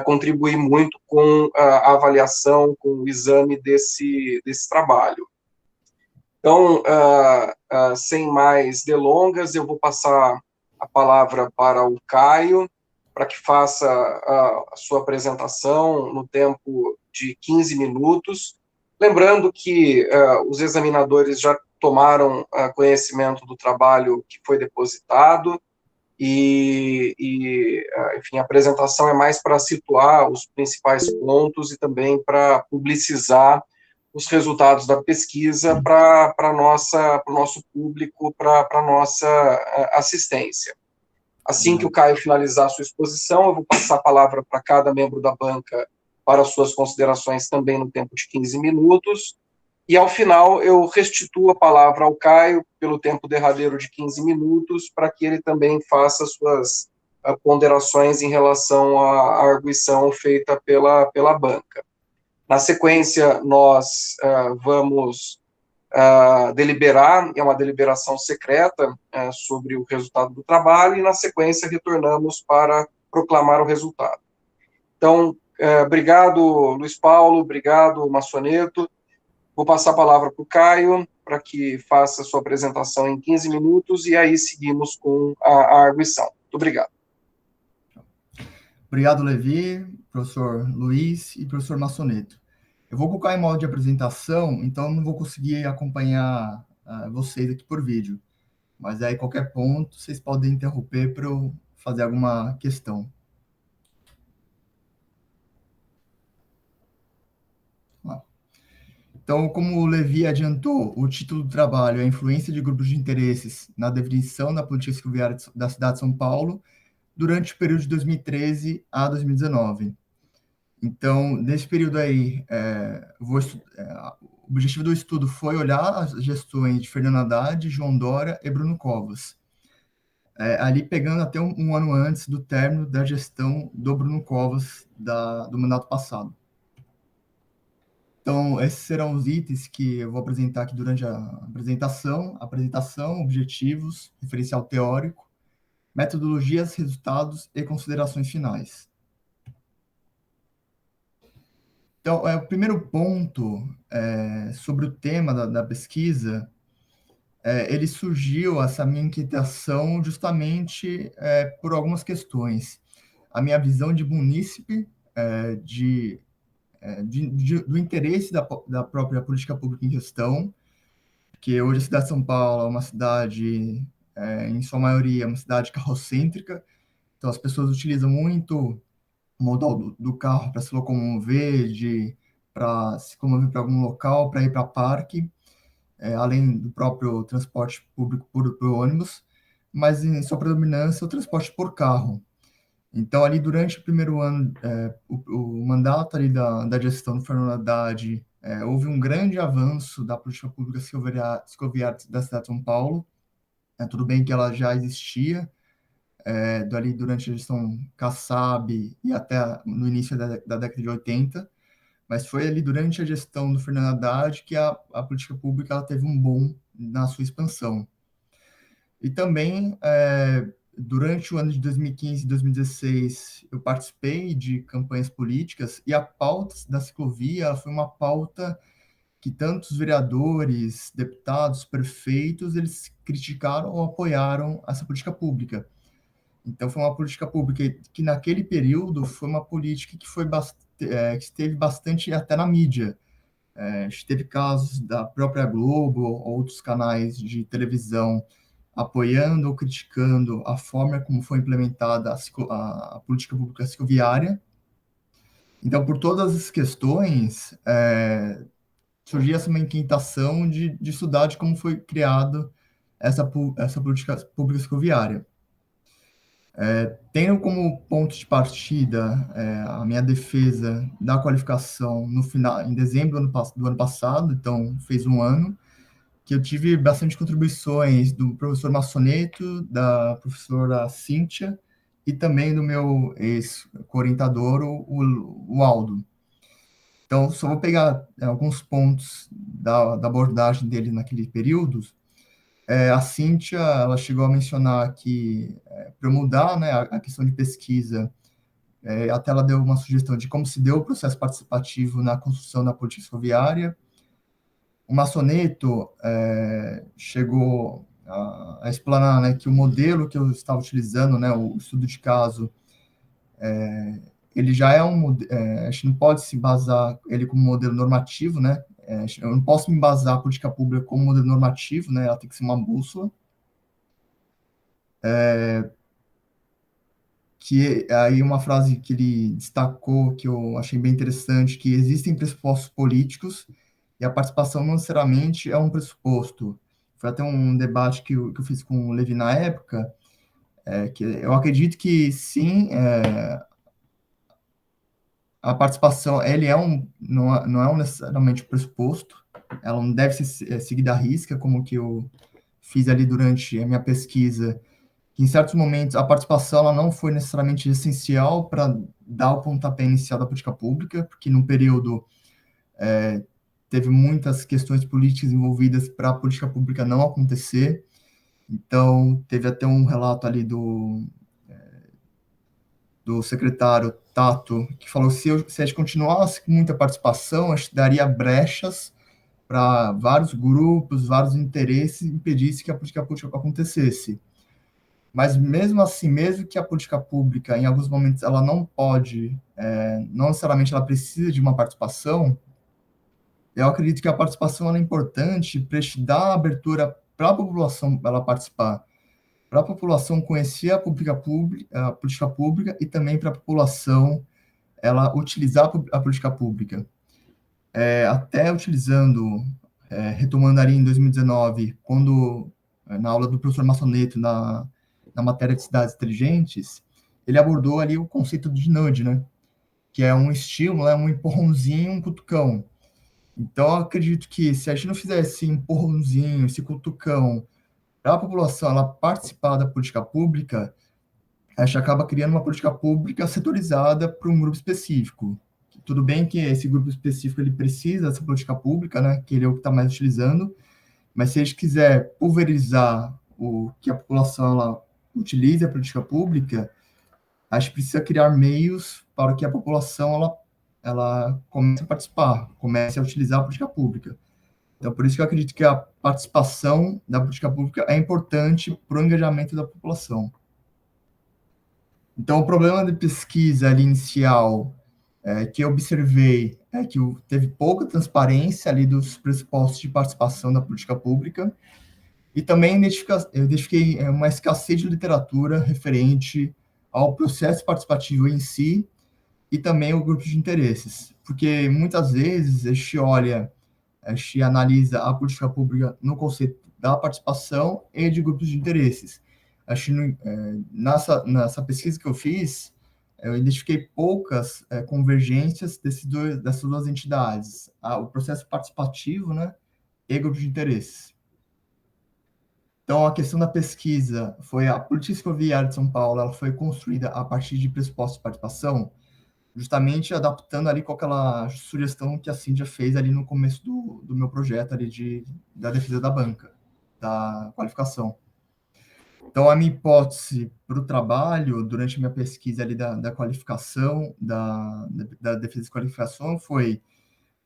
contribuir muito com a avaliação, com o exame desse trabalho. Então, sem mais delongas, eu vou passar a palavra para o Caio, para que faça a sua apresentação no tempo de 15 minutos. Lembrando que os examinadores já tomaram conhecimento do trabalho que foi depositado, enfim, a apresentação é mais para situar os principais pontos e também para publicizar os resultados da pesquisa para o nosso público, para a nossa assistência. Assim que o Caio finalizar a sua exposição, eu vou passar a palavra para cada membro da banca para suas considerações também no tempo de 15 minutos, e ao final eu restituo a palavra ao Caio pelo tempo derradeiro de 15 minutos, para que ele também faça suas ponderações em relação à arguição feita pela banca. Na sequência, nós vamos deliberar, é uma deliberação secreta sobre o resultado do trabalho, e na sequência retornamos para proclamar o resultado. Então, obrigado, Luiz Paulo, obrigado, Massoneto. Vou passar a palavra para o Caio, para que faça a sua apresentação em 15 minutos, e aí seguimos com a arguição. Muito obrigado. Obrigado, Levi, professor Luiz e professor Massoneto. Eu vou colocar em modo de apresentação, então não vou conseguir acompanhar vocês aqui por vídeo. Mas aí, qualquer ponto, vocês podem interromper para eu fazer alguma questão. Então, como o Levi adiantou, o título do trabalho é a influência de grupos de interesses na definição da política escoviária da cidade de São Paulo durante o período de 2013 a 2019. Então, nesse período aí, o objetivo do estudo foi olhar as gestões de Fernando Haddad, João Dória e Bruno Covas, ali pegando até um ano antes do término da gestão do Bruno Covas do mandato passado. Então, esses serão os itens que eu vou apresentar aqui durante a apresentação, objetivos, referencial teórico, metodologias, resultados e considerações finais. Então, o primeiro ponto sobre o tema da pesquisa, ele surgiu, essa minha inquietação, justamente por algumas questões. A minha visão de munícipe, do interesse da própria política pública em questão, que hoje a cidade de São Paulo é uma cidade, em sua maioria, uma cidade carrocêntrica, então as pessoas utilizam muito o modal do carro para se locomover, para se comover para algum local, para ir para parque, além do próprio transporte público por ônibus, mas em sua predominância o transporte por carro. Então, ali durante o primeiro ano, o mandato ali da gestão do Fernando Haddad, houve um grande avanço da política pública escoviária da cidade de São Paulo. Tudo bem que ela já existia, ali durante a gestão Kassab e até no início da década de 80, mas foi ali durante a gestão do Fernando Haddad que a política pública ela teve um boom na sua expansão. E também, durante o ano de 2015 e 2016, eu participei de campanhas políticas e a pauta da ciclovia foi uma pauta que tantos vereadores, deputados, prefeitos, eles criticaram ou apoiaram essa política pública. Então, foi uma política pública que naquele período, foi uma política que que esteve bastante até na mídia. Teve casos da própria Globo, outros canais de televisão, apoiando ou criticando a forma como foi implementada a política pública cicloviária. Então, por todas as questões, surgia essa inquietação de estudar de como foi criada essa política pública cicloviária. Tenho como ponto de partida a minha defesa da qualificação em dezembro do ano passado, então fez um ano, que eu tive bastante contribuições do professor Massoneto, da professora Cíntia, e também do meu ex-orientador, o Aldo. Então, só vou pegar alguns pontos da abordagem dele naquele período. A Cíntia, ela chegou a mencionar que, para eu mudar, né, a questão de pesquisa, Até ela deu uma sugestão de como se deu o processo participativo na construção da política ferroviária. O Massoneto chegou a explanar, né, que o modelo que eu estava utilizando, né, o estudo de caso, ele já é a gente não pode se basar ele como modelo normativo, né, eu não posso me embasar a política pública como modelo normativo, né, ela tem que ser uma bússola, que aí uma frase que ele destacou, que eu achei bem interessante, que existem pressupostos políticos e a participação não necessariamente é um pressuposto. Foi até um debate que eu fiz com o Levi na época, que eu acredito que sim, a participação, ele não é um necessariamente um pressuposto, ela não deve ser seguida à risca, como que eu fiz ali durante a minha pesquisa, que em certos momentos a participação ela não foi necessariamente essencial para dar o pontapé inicial da política pública, porque no período teve muitas questões políticas envolvidas para a política pública não acontecer. Então, teve até um relato ali do secretário Tato, que falou que se a gente continuasse com muita participação, a gente daria brechas para vários grupos, vários interesses, e impedisse que a política pública acontecesse. Mas mesmo assim, mesmo que a política pública, em alguns momentos, ela não pode, não necessariamente ela precisa de uma participação, eu acredito que a participação é importante para dar abertura para a população ela participar, para a população conhecer a política pública e também para a população ela utilizar a política pública. Até utilizando, retomando ali em 2019, quando na aula do professor Massoneto, na matéria de cidades inteligentes, ele abordou ali o conceito de nudge, né? Que é um estímulo, um empurrãozinho, um cutucão. Então, eu acredito que se a gente não fizer esse empurrãozinho, esse cutucão, para a população ela participar da política pública, a gente acaba criando uma política pública setorizada para um grupo específico. Tudo bem que esse grupo específico ele precisa dessa política pública, né, que ele é o que está mais utilizando, mas se a gente quiser pulverizar o que a população ela utilize a política pública, a gente precisa criar meios para que a população ela comece a participar, comece a utilizar a política pública. Então, por isso que eu acredito que a participação da política pública é importante para o engajamento da população. Então, o problema de pesquisa ali inicial que eu observei é que teve pouca transparência ali dos pressupostos de participação da política pública e também eu identifiquei uma escassez de literatura referente ao processo participativo em si e também o grupo de interesses, porque muitas vezes a gente analisa a política pública no conceito da participação e de grupos de interesses. Acho que nessa pesquisa que eu fiz, eu identifiquei poucas convergências dessas duas entidades, o processo participativo, né, e grupos de interesses. Então, a questão da pesquisa foi a política ferroviária de São Paulo, ela foi construída a partir de pressupostos de participação, justamente adaptando ali com aquela sugestão que a Cíndia fez ali no começo do meu projeto ali da defesa da banca, da qualificação. Então, a minha hipótese para o trabalho, durante a minha pesquisa ali da qualificação, da defesa de qualificação, foi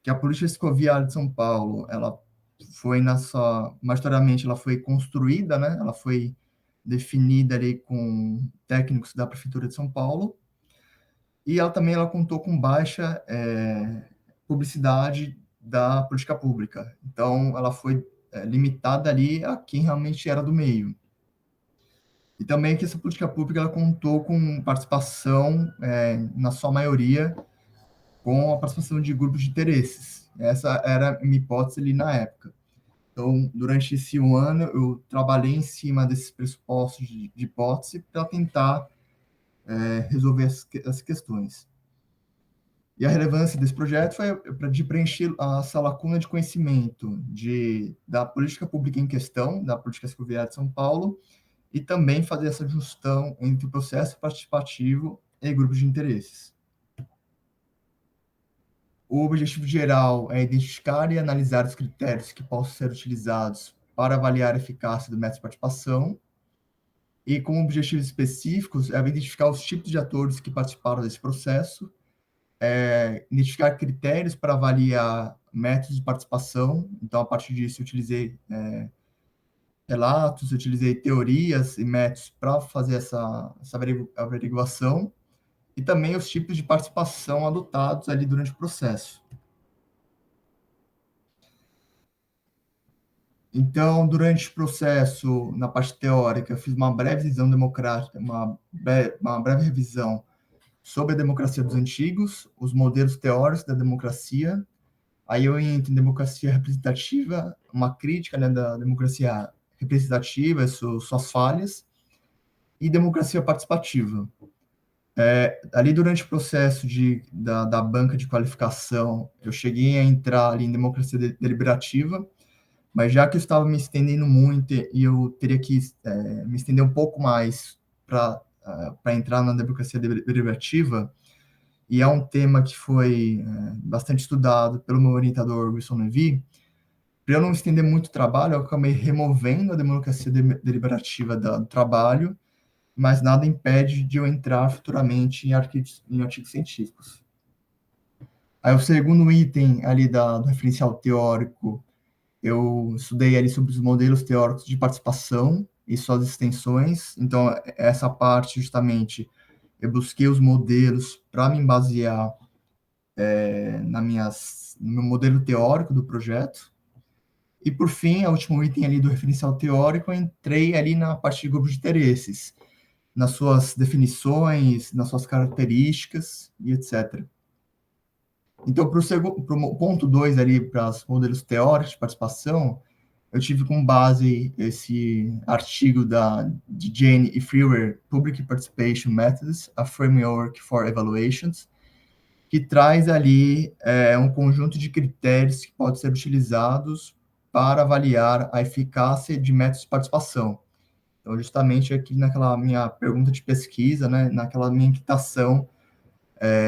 que a Polícia Ferroviária de São Paulo, ela foi majoritariamente, ela foi construída, né? Ela foi definida ali com técnicos da Prefeitura de São Paulo, e ela contou com baixa publicidade da política pública. Então, ela foi limitada ali a quem realmente era do meio. E também que essa política pública ela contou com participação, na sua maioria, com a participação de grupos de interesses. Essa era a minha hipótese ali na época. Então, durante esse ano, eu trabalhei em cima desses pressupostos de hipótese para tentar resolver as questões. E a relevância desse projeto foi de preencher essa lacuna de conhecimento da política pública em questão, da política ferroviária de São Paulo, e também fazer essa junção entre o processo participativo e grupos de interesses. O objetivo geral é identificar e analisar os critérios que possam ser utilizados para avaliar a eficácia do método de participação, e com objetivos específicos, é identificar os tipos de atores que participaram desse processo, identificar critérios para avaliar métodos de participação. Então, a partir disso, eu utilizei relatos, utilizei teorias e métodos para fazer essa averiguação, e também os tipos de participação adotados ali durante o processo. Então, durante o processo, na parte teórica, eu fiz uma breve visão democrática, uma breve revisão sobre a democracia dos antigos, os modelos teóricos da democracia. Aí eu entro em democracia representativa, uma crítica, né, da democracia representativa, suas falhas, e democracia participativa. Ali durante o processo da banca de qualificação, eu cheguei a entrar ali em democracia deliberativa, mas já que eu estava me estendendo muito e eu teria que me estender um pouco mais para entrar na democracia deliberativa, e é um tema que foi bastante estudado pelo meu orientador Wilson Levy, para eu não estender muito o trabalho, eu acabei removendo a democracia deliberativa do trabalho, mas nada impede de eu entrar futuramente em artigos científicos. Aí o segundo item ali do referencial teórico, eu estudei ali sobre os modelos teóricos de participação e suas extensões. Então, essa parte, justamente, eu busquei os modelos para me basear no meu modelo teórico do projeto. E, por fim, o último item ali do referencial teórico, eu entrei ali na parte de grupos de interesses, nas suas definições, nas suas características e etc. Então, para o ponto 2 ali, para os modelos teóricos de participação, eu tive como base esse artigo de Jane e Frewer, Public Participation Methods, a Framework for Evaluations, que traz ali um conjunto de critérios que podem ser utilizados para avaliar a eficácia de métodos de participação. Então, justamente aqui naquela minha pergunta de pesquisa, né, naquela minha inquietação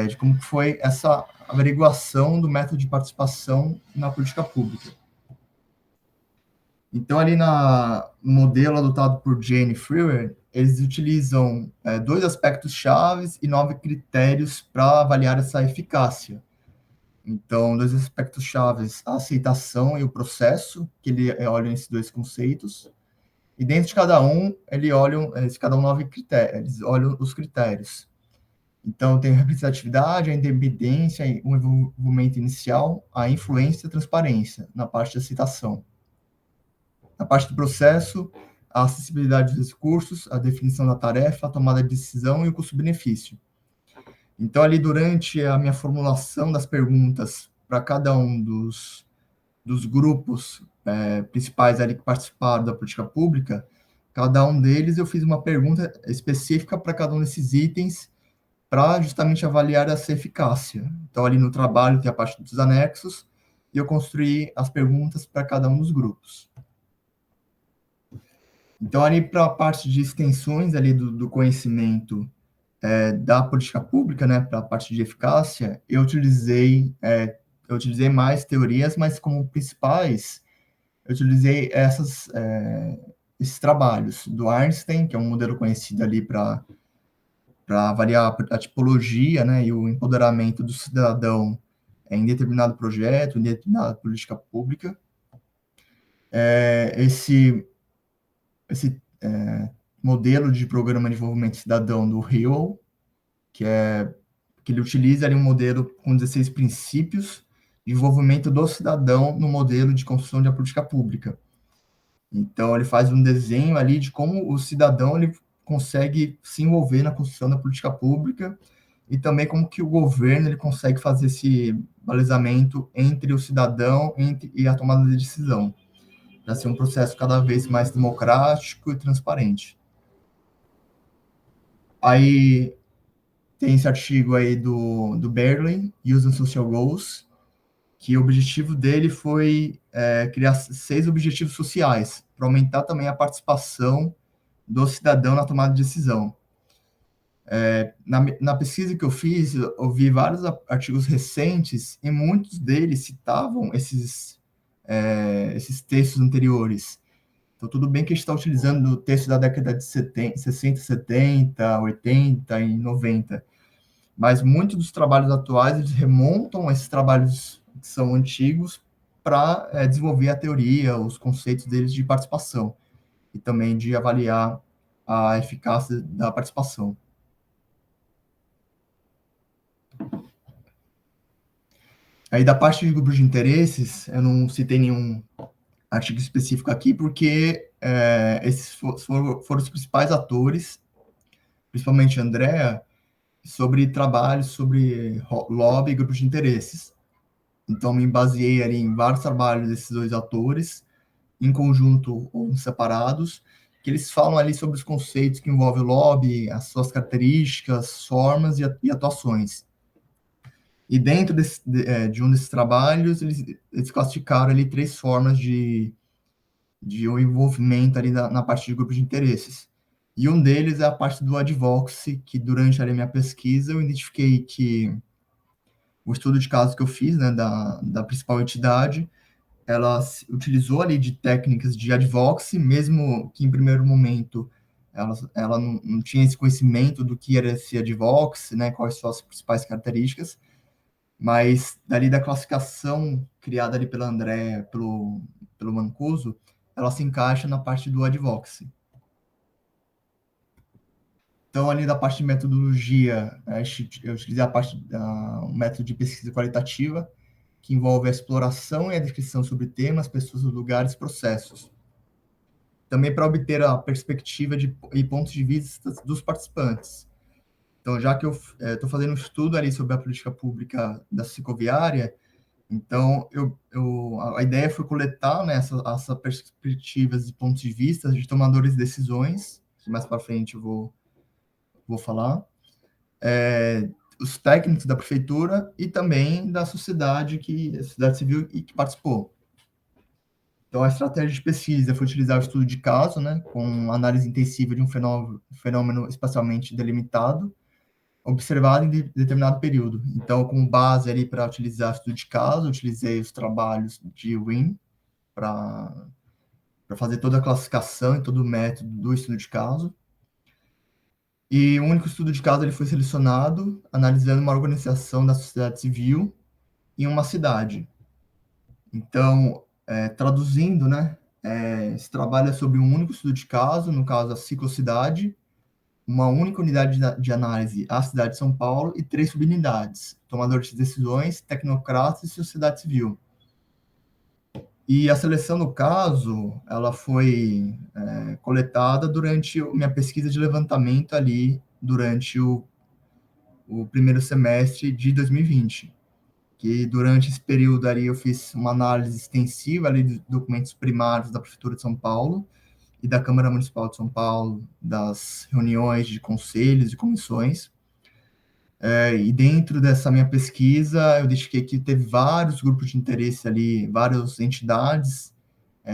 de como foi essa averiguação do método de participação na política pública. Então, ali no modelo adotado por Jane Frewer, eles utilizam 2 aspectos chaves e 9 critérios para avaliar essa eficácia. Então, 2 aspectos chaves, a aceitação e o processo, que ele olha esses 2 conceitos. E dentro de cada um, cada um 9 critérios, eles olham os critérios. Então, tem a representatividade, a independência, o envolvimento inicial, a influência e a transparência, na parte de aceitação. Na parte do processo, a acessibilidade dos recursos, a definição da tarefa, a tomada de decisão e o custo-benefício. Então, ali, durante a minha formulação das perguntas para cada um dos grupos principais ali que participaram da política pública, cada um deles eu fiz uma pergunta específica para cada um desses itens, para justamente avaliar essa eficácia. Então, ali no trabalho tem a parte dos anexos, e eu construí as perguntas para cada um dos grupos. Então, ali para a parte de extensões ali do conhecimento da política pública, né, para a parte de eficácia, eu utilizei mais teorias, mas como principais, eu utilizei esses trabalhos do Einstein, que é um modelo conhecido ali para avaliar a tipologia, né, e o empoderamento do cidadão em determinado projeto, em determinada política pública. Esse modelo de programa de desenvolvimento cidadão do Rio, que ele utiliza ali um modelo com 16 princípios de envolvimento do cidadão no modelo de construção da política pública. Então, ele faz um desenho ali de como o cidadão ele consegue se envolver na construção da política pública e também como que o governo ele consegue fazer esse balizamento entre o cidadão e a tomada de decisão, para ser um processo cada vez mais democrático e transparente. Aí tem esse artigo aí do Berlin, Using Social Goals, que o objetivo dele foi criar 6 objetivos sociais, para aumentar também a participação do cidadão na tomada de decisão. Na pesquisa que eu fiz, eu vi vários artigos recentes, e muitos deles citavam esses textos anteriores. Então, tudo bem que a gente está utilizando o texto da década de 70, 60, 70, 80 e 90, mas muitos dos trabalhos atuais, eles remontam a esses trabalhos que são antigos para desenvolver a teoria, os conceitos deles de participação e também de avaliar a eficácia da participação. Aí, da parte de grupos de interesses, eu não citei nenhum artigo específico aqui, porque esses foram os principais atores, principalmente Andrea, sobre trabalhos sobre lobby e grupos de interesses. Então, me baseei ali em vários trabalhos desses dois autores, em conjunto ou separados, que eles falam ali sobre os conceitos que envolvem o lobby, as suas características, formas e atuações. E dentro de um desses trabalhos, eles classificaram ali 3 formas de um envolvimento ali na parte de grupos de interesses. E um deles é a parte do advocacy, que durante ali a minha pesquisa eu identifiquei que o estudo de caso que eu fiz, né, da principal entidade, ela utilizou ali de técnicas de advocacy, mesmo que em primeiro momento ela não tinha esse conhecimento do que era esse advocacy, né, quais são as principais características, mas dali da classificação criada ali pela André, pelo Mancuso, ela se encaixa na parte do advocacy. Então, ali da parte de metodologia, eu utilizei o método de pesquisa qualitativa, que envolve a exploração e a descrição sobre temas, pessoas, lugares, processos. Também para obter a perspectiva e pontos de vista dos participantes. Então, já que eu estou fazendo um estudo ali sobre a política pública da cicloviária, então a ideia foi coletar, né, essas perspectivas e pontos de vista de tomadores de decisões, que mais para frente eu vou falar, os técnicos da prefeitura e também da sociedade civil e que participou. Então, a estratégia de pesquisa foi utilizar o estudo de caso, né, com análise intensiva de um fenômeno espacialmente delimitado, observado em determinado período. Então, como base ali para utilizar o estudo de caso, utilizei os trabalhos de Wynne para fazer toda a classificação e todo o método do estudo de caso. E o único estudo de caso ele foi selecionado analisando uma organização da sociedade civil em uma cidade. Então, traduzindo, né, se trabalha sobre um único estudo de caso, no caso a ciclocidade, uma única unidade de análise, a cidade de São Paulo, e 3 subunidades, tomadores de decisões, tecnocratas e sociedade civil. E a seleção no caso, ela foi coletada durante minha pesquisa de levantamento ali, durante o primeiro semestre de 2020, que durante esse período ali eu fiz uma análise extensiva ali de documentos primários da Prefeitura de São Paulo e da Câmara Municipal de São Paulo, das reuniões de conselhos e comissões. E dentro dessa minha pesquisa, eu identifiquei que teve vários grupos de interesse ali, várias entidades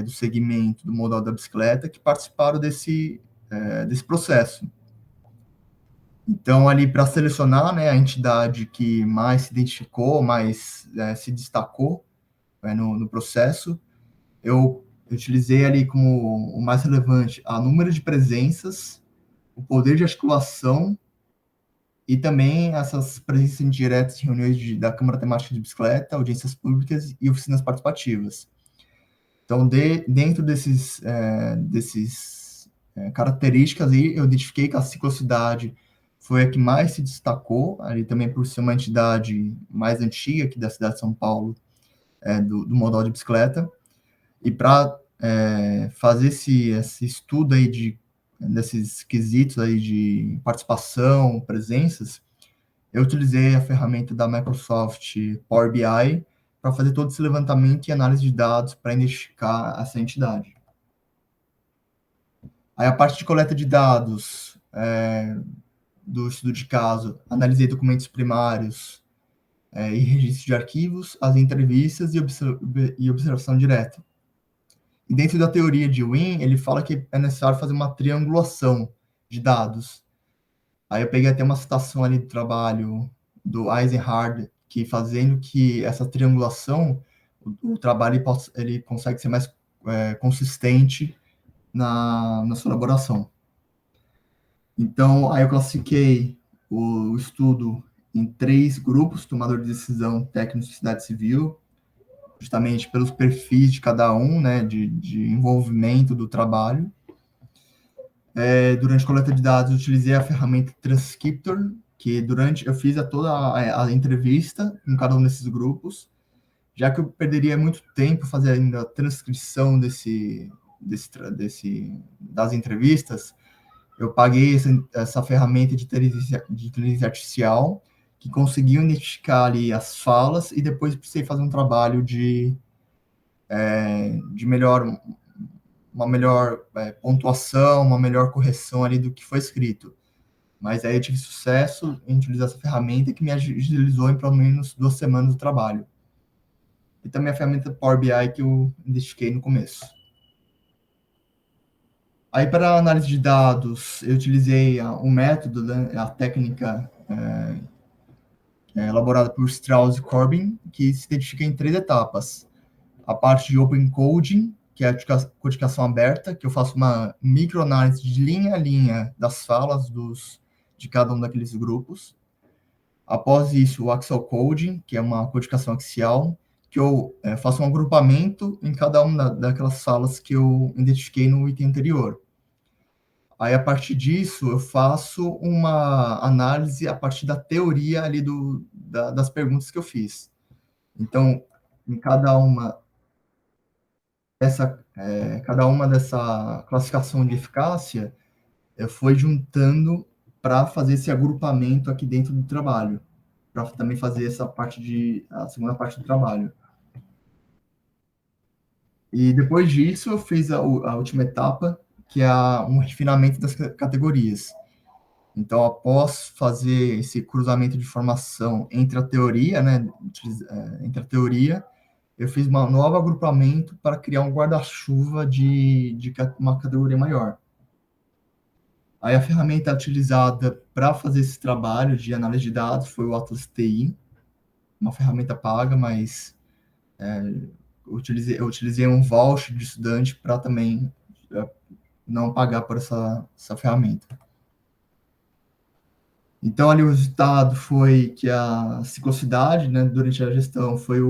do segmento do modal da bicicleta que participaram desse processo. Então, ali, para selecionar, né, a entidade que mais se identificou, mais se destacou no processo, eu utilizei ali como o mais relevante a número de presenças, o poder de articulação e também essas presenças indiretas em reuniões da Câmara Temática de Bicicleta, audiências públicas e oficinas participativas. Então, dentro desses características aí, eu identifiquei que a ciclocidade foi a que mais se destacou, ali também por ser uma entidade mais antiga aqui da cidade de São Paulo, do modal de bicicleta. E para fazer esse estudo aí desses quesitos aí de participação, presenças, eu utilizei a ferramenta da Microsoft Power BI para fazer todo esse levantamento e análise de dados para identificar essa entidade. Aí a parte de coleta de dados do estudo de caso, analisei documentos primários e registro de arquivos, as entrevistas e observação direta. E dentro da teoria de Wynne, ele fala que é necessário fazer uma triangulação de dados. Aí eu peguei até uma citação ali do trabalho do Eisenhard, que fazendo que essa triangulação, o trabalho ele consegue ser mais consistente na sua elaboração. Então, aí eu classifiquei o estudo em 3 grupos: tomador de decisão, técnico de sociedade civil, justamente pelos perfis de cada um, né, de envolvimento do trabalho. Durante a coleta de dados, eu utilizei a ferramenta Transcriptor, que eu fiz toda a entrevista com cada um desses grupos, já que eu perderia muito tempo fazendo a transcrição das entrevistas. Eu paguei essa ferramenta de inteligência artificial, que conseguiu identificar ali as falas, e depois precisei fazer um trabalho de uma melhor pontuação, uma melhor correção ali do que foi escrito. Mas aí eu tive sucesso em utilizar essa ferramenta, que me agilizou em pelo menos 2 semanas do trabalho. E também a ferramenta Power BI, que eu identifiquei no começo. Aí, para análise de dados, eu utilizei um método, né, a técnica elaborada por Strauss e Corbin, que se identifica em 3 etapas. A parte de Open Coding, que é a codificação aberta, que eu faço uma microanálise de linha a linha das falas de cada um daqueles grupos. Após isso, o Axial Coding, que é uma codificação axial, que eu faço um agrupamento em cada uma daquelas falas que eu identifiquei no item anterior. Aí, a partir disso, eu faço uma análise a partir da teoria ali das perguntas que eu fiz. Então, em cada uma dessa classificação de eficácia, eu fui juntando para fazer esse agrupamento aqui dentro do trabalho, para também fazer a segunda parte do trabalho. E depois disso, eu fiz a última etapa, que é um refinamento das categorias. Então, após fazer esse cruzamento de informação entre a teoria, né, eu fiz um novo agrupamento para criar um guarda-chuva de uma categoria maior. Aí a ferramenta utilizada para fazer esse trabalho de análise de dados foi o Atlas TI, uma ferramenta paga, mas eu utilizei um voucher de estudante para também não pagar por essa ferramenta. Então, ali o resultado foi que a ciclocidade, né, durante a gestão, foi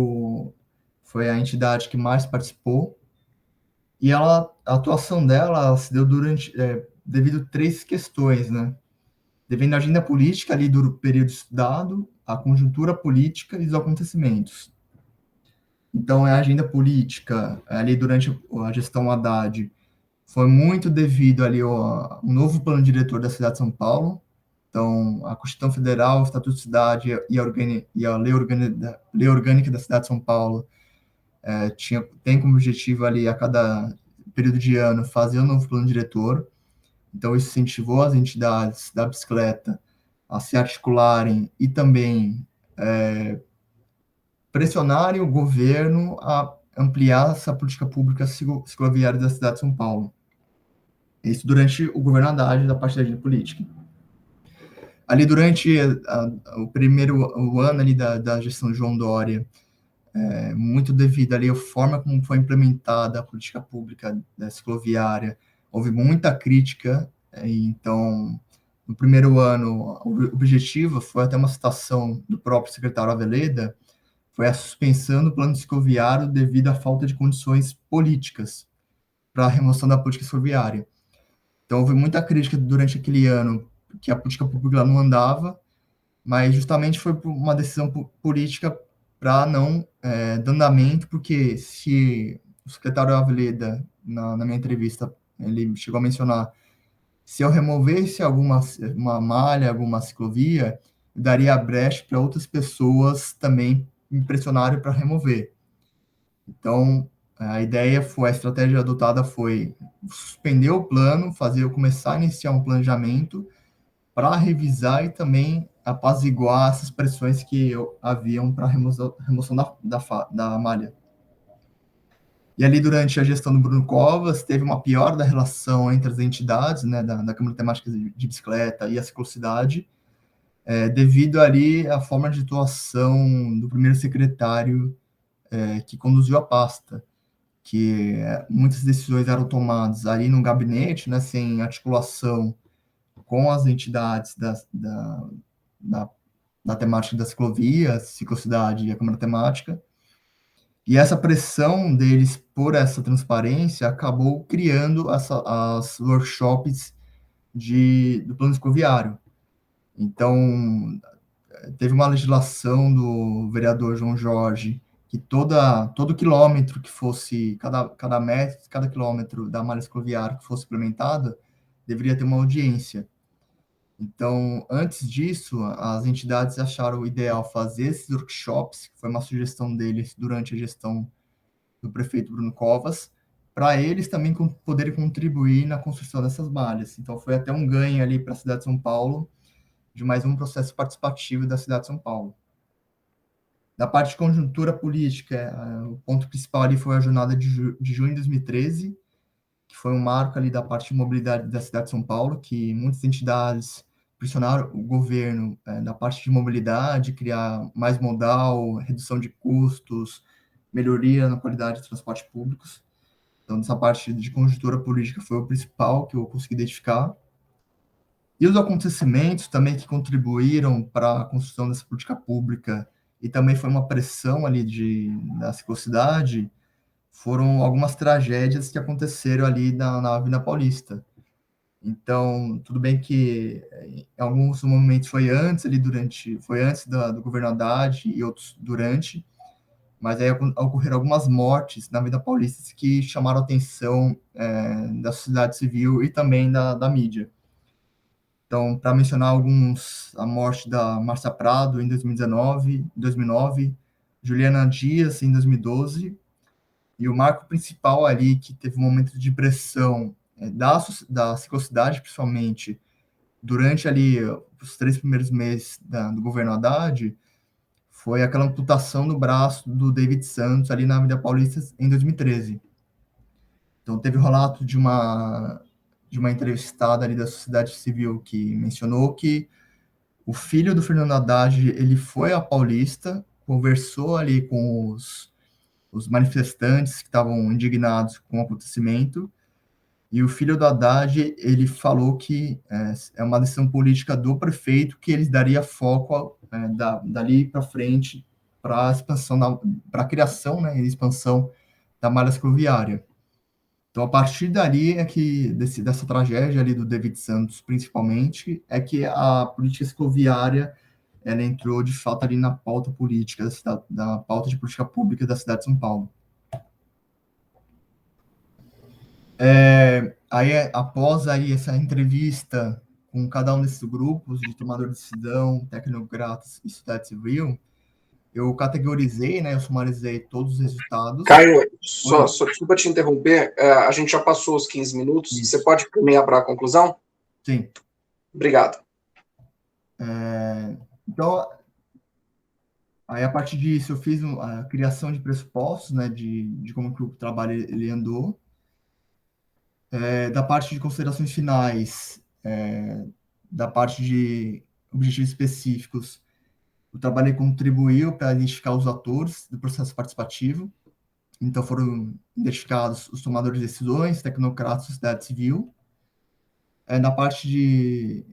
a entidade que mais participou, e a atuação dela se deu devido a 3 questões, né? Devido à agenda política ali do período estudado, a conjuntura política e os acontecimentos. Então, a agenda política ali durante a gestão Haddad foi muito devido ali ao novo plano diretor da cidade de São Paulo. Então, a Constituição Federal, o Estatuto de Cidade e a Lei Orgânica da cidade de São Paulo tem como objetivo ali, a cada período de ano, fazer um novo plano diretor. Então, isso incentivou as entidades da bicicleta a se articularem e também pressionarem o governo a ampliar essa política pública cicloviária da cidade de São Paulo. Isso durante o governo Haddad, da parte da agenda política. Ali, durante o ano ali da gestão João Dória, muito devido ali à forma como foi implementada a política pública da cicloviária, houve muita crítica. Então, no primeiro ano, o objetivo foi, até uma citação do próprio secretário Aveleda, foi a suspensão do plano cicloviário devido à falta de condições políticas para a remoção da política cicloviária. Então, houve muita crítica durante aquele ano que a política pública não andava, mas justamente foi por uma decisão política para não dar andamento, porque se o secretário Aveleda, na minha entrevista, ele chegou a mencionar, se eu removesse uma malha, alguma ciclovia, daria brecha para outras pessoas também me pressionarem para remover. Então, a estratégia adotada foi suspender o plano, começar a iniciar um planejamento para revisar e também apaziguar essas pressões que haviam para a remoção da malha. E ali, durante a gestão do Bruno Covas, teve uma piora da relação entre as entidades, né, da Câmara Temática de Bicicleta e a ciclocidade, devido ali à forma de atuação do primeiro secretário que conduziu a pasta. que muitas decisões eram tomadas ali no gabinete, né, sem articulação com as entidades da, da temática da ciclovia, ciclocidade e a Câmara Temática. E essa pressão deles por essa transparência acabou criando as workshops do plano cicloviário. Então, teve uma legislação do vereador João Jorge que todo quilômetro que fosse, cada metro, cada quilômetro da malha cicloviária que fosse implementada, deveria ter uma audiência. Então, antes disso, as entidades acharam o ideal fazer esses workshops, que foi uma sugestão deles durante a gestão do prefeito Bruno Covas, para eles também poderem contribuir na construção dessas malhas. Então, foi até um ganho ali para a cidade de São Paulo, de mais um processo participativo da cidade de São Paulo. Da parte de conjuntura política, o ponto principal ali foi a jornada de junho de 2013, que foi um marco ali da parte de mobilidade da cidade de São Paulo, que muitas entidades pressionaram o governo da parte de mobilidade, criar mais modal, redução de custos, melhoria na qualidade de transportes públicos. Então, essa parte de conjuntura política foi o principal que eu consegui identificar. E os acontecimentos também que contribuíram para a construção dessa política pública e também foi uma pressão ali da ciclocidade, foram algumas tragédias que aconteceram ali na Avenida Paulista. Então, tudo bem que em alguns momentos foi antes do governo Haddad e outros durante, mas aí ocorreram algumas mortes na Avenida Paulista que chamaram a atenção da sociedade civil e também da mídia. Então, para mencionar alguns, a morte da Márcia Prado em 2009, Juliana Dias em 2012, e o marco principal ali, que teve um momento de pressão da ciclocidade, principalmente, durante ali os 3 primeiros meses do governo Haddad, foi aquela amputação do braço do David Santos ali na Avenida Paulista em 2013. Então, teve o relato de uma entrevistada ali da sociedade civil que mencionou que o filho do Fernando Haddad, ele foi a Paulista, conversou ali com os manifestantes que estavam indignados com o acontecimento, e o filho do Haddad, ele falou que é uma decisão política do prefeito que eles daria foco dali para frente para a expansão, para a criação, né, e expansão da malha cicloviária. Então, a partir dali é que, dessa tragédia ali do David Santos, principalmente, é que a política cicloviária ela entrou, de fato, ali na pauta política, da pauta de política pública da cidade de São Paulo. Aí, após aí essa entrevista com cada um desses grupos de tomador de decisão, tecnocratas e sociedade civil, eu categorizei, né, eu sumarizei todos os resultados. Caio, só desculpa te interromper, a gente já passou os 15 minutos, Isso. Você pode caminhar para a conclusão? Sim. Obrigado. Então, aí a partir disso eu fiz a criação de pressupostos, né, de como que o trabalho ele andou. Da parte de considerações finais, da parte de objetivos específicos, o trabalho contribuiu para identificar os atores do processo participativo. Então, foram identificados os tomadores de decisões, tecnocratas, sociedade civil. Na parte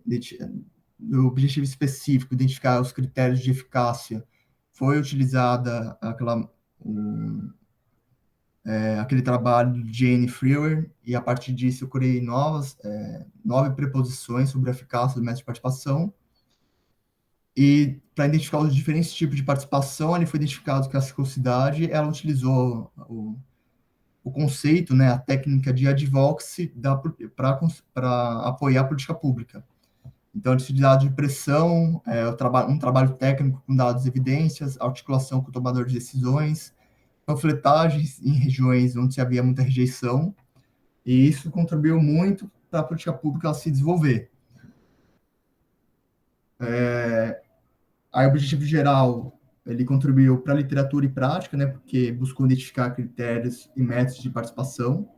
do objetivo específico, identificar os critérios de eficácia, foi utilizada aquele trabalho de Jane Frewer, e a partir disso eu criei 9 preposições sobre a eficácia do método de participação. E para identificar os diferentes tipos de participação, ele foi identificado que a ciclocidade ela utilizou o conceito, né, a técnica de advocacy para apoiar a política pública. Então, a utilidade de pressão, um trabalho técnico com dados e evidências, articulação com o tomador de decisões, panfletagens em regiões onde havia muita rejeição, e isso contribuiu muito para a política pública se desenvolver. Aí, o objetivo geral, ele contribuiu para a literatura e prática, né, porque buscou identificar critérios e métodos de participação.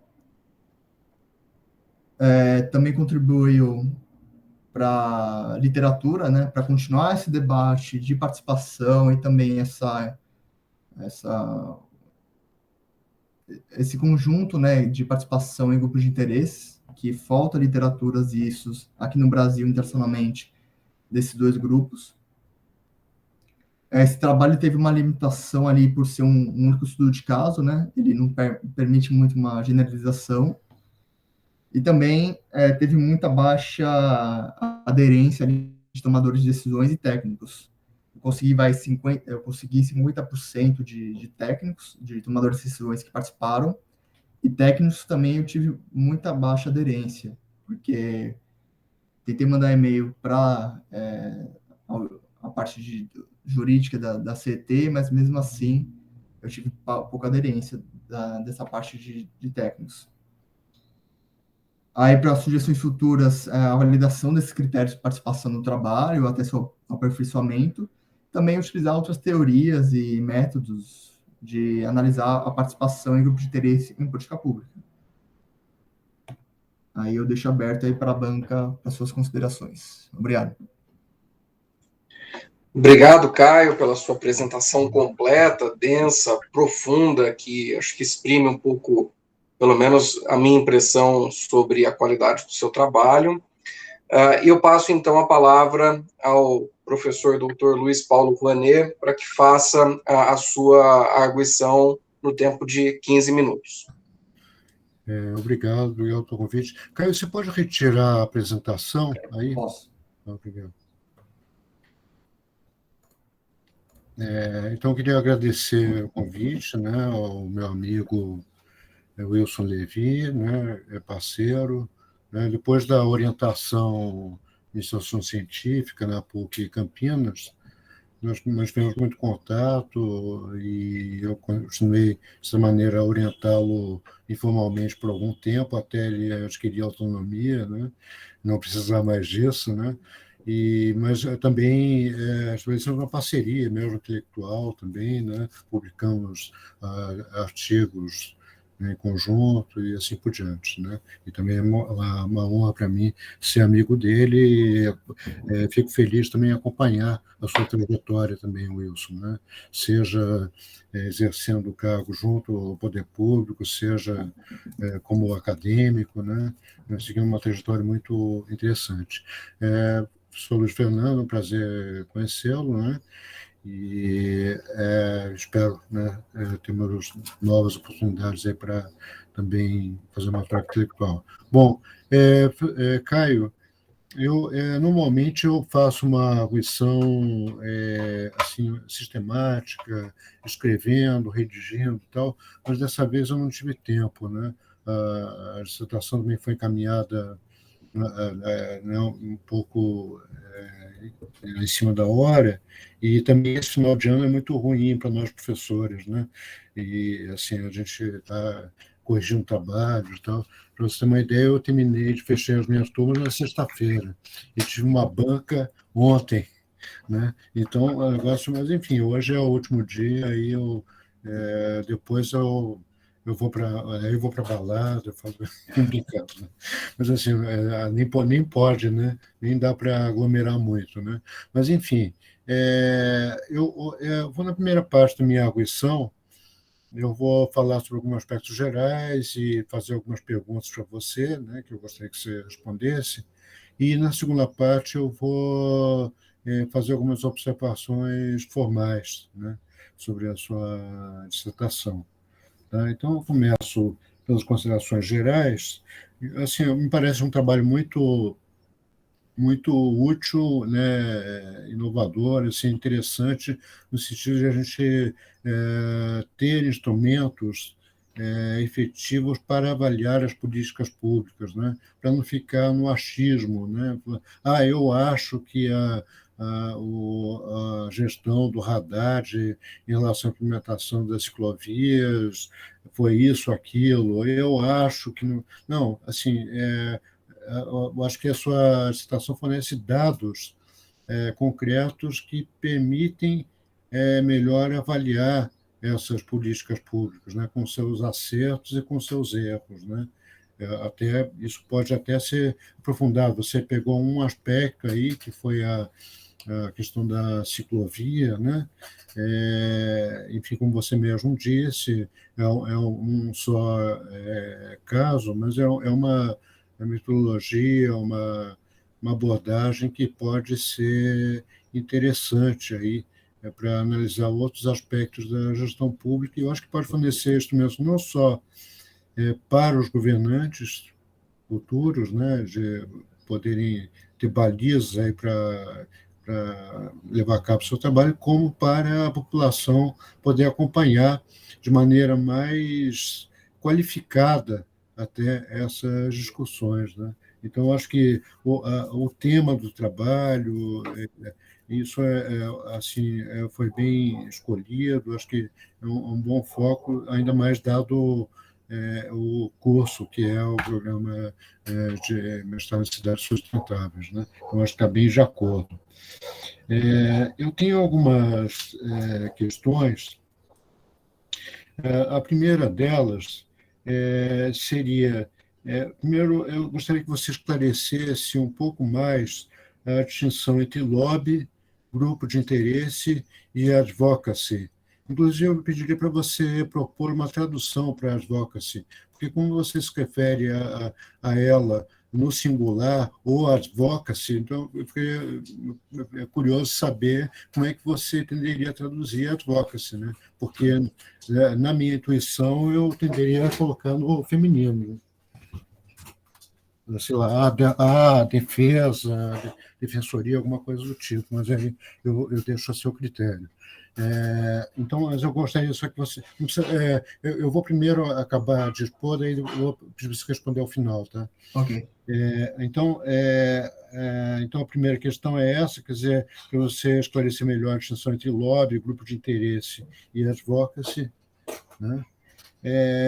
Também contribuiu para a literatura, né, para continuar esse debate de participação e também essa esse conjunto, né, de participação em grupos de interesse, que falta literaturas e isso aqui no Brasil internacionalmente desses dois grupos. Esse trabalho teve uma limitação ali por ser um único estudo de caso, né? Ele não permite muito uma generalização. E também teve muita baixa aderência ali de tomadores de decisões e técnicos. Eu consegui 50% de técnicos, de tomadores de decisões que participaram, e técnicos também eu tive muita baixa aderência, porque tentei mandar e-mail para a parte jurídica da CET, mas mesmo assim eu tive pouca aderência dessa parte de técnicos. Aí, para sugestões futuras, a validação desses critérios de participação no trabalho, até seu aperfeiçoamento, também utilizar outras teorias e métodos de analisar a participação em grupos de interesse em política pública. Aí eu deixo aberto aí para a banca para suas considerações. Obrigado. Obrigado, Caio, pela sua apresentação completa, densa, profunda, que acho que exprime um pouco, pelo menos, a minha impressão sobre a qualidade do seu trabalho. E eu passo, então, a palavra ao professor Dr. Luiz Paulo Rouanet para que faça a sua arguição no tempo de 15 minutos. Obrigado pelo convite. Caio, você pode retirar a apresentação aí? Posso. Obrigado. Então, eu queria agradecer o convite, né, ao meu amigo Wilson Levi, né, parceiro, né, depois da orientação em iniciação científica na PUC Campinas, nós tivemos muito contato e eu continuei, dessa maneira, a orientá-lo informalmente por algum tempo, até ele adquirir autonomia, né, não precisar mais disso, né, mas também estabelecemos uma parceria mesmo intelectual também, né? Publicamos artigos, né, em conjunto e assim por diante, né? E também é uma honra para mim ser amigo dele. Fico feliz também em acompanhar a sua trajetória também, Wilson, né? Seja exercendo o cargo junto ao poder público, seja como acadêmico, né? Seguindo uma trajetória muito interessante. Sou Luiz Fernando, um prazer conhecê-lo, né? E espero, né, ter novas oportunidades aí para também fazer uma troca intelectual. Bom, Caio, normalmente eu faço uma arguição assim, sistemática, escrevendo, redigindo e tal, mas dessa vez eu não tive tempo, né? A dissertação também foi encaminhada um pouco em cima da hora, e também esse final de ano é muito ruim para nós professores, né? E assim, a gente está corrigindo trabalho e tal. Para você ter uma ideia, eu fechei as minhas turmas na sexta-feira, e tive uma banca ontem, né? Então, é um negócio, mas enfim, hoje é o último dia, aí depois eu vou para balada, brincando, né? Mas assim, nem pode, né? Nem dá para aglomerar muito, né? Mas enfim, eu vou na primeira parte da minha arguição. Eu vou falar sobre alguns aspectos gerais e fazer algumas perguntas para você, né, que eu gostaria que você respondesse. E na segunda parte eu vou fazer algumas observações formais, né, sobre a sua dissertação. Tá? Então, eu começo pelas considerações gerais. Assim, me parece um trabalho muito útil, né, inovador, assim, interessante, no sentido de a gente ter instrumentos efetivos para avaliar as políticas públicas, né, para não ficar no achismo, né, eu acho que a gestão do Haddad em relação à implementação das ciclovias foi isso, aquilo, eu acho que não. Não, assim, eu acho que a sua citação fornece dados concretos que permitem melhor avaliar essas políticas públicas, né, com seus acertos e com seus erros, né? Isso pode até ser aprofundado. Você pegou um aspecto aí, que foi a questão da ciclovia, né? Enfim, como você mesmo disse, é um só caso, mas é uma metodologia, uma abordagem que pode ser interessante aí para analisar outros aspectos da gestão pública, e eu acho que pode fornecer instrumentos não só para os governantes futuros, né, de poderem ter balizas aí para levar a cabo o seu trabalho, como para a população poder acompanhar de maneira mais qualificada até essas discussões, né? Então, acho que o tema do trabalho, isso assim, foi bem escolhido, acho que é um bom foco, ainda mais dado o curso, que é o programa de mestrado em cidades sustentáveis, né? Eu acho que está bem de acordo. Eu tenho algumas questões. A primeira delas seria, primeiro, eu gostaria que você esclarecesse um pouco mais a distinção entre lobby, grupo de interesse e advocacy. Inclusive, eu pediria para você propor uma tradução para advocacy, porque como você se refere a ela no singular ou advocacy, então eu fiquei curioso saber como é que você tenderia a traduzir advocacy, né? Porque na minha intuição eu tenderia a colocar no feminino, sei lá, a defesa, a defensoria, alguma coisa do tipo, mas aí eu deixo a seu critério. Então, mas eu gostaria só que você... eu vou primeiro acabar de expor, daí eu vou pedir você responder ao final, tá? Ok. Então, a primeira questão é essa, quer dizer, para você esclarecer melhor a distinção entre lobby, grupo de interesse e advocacy, né?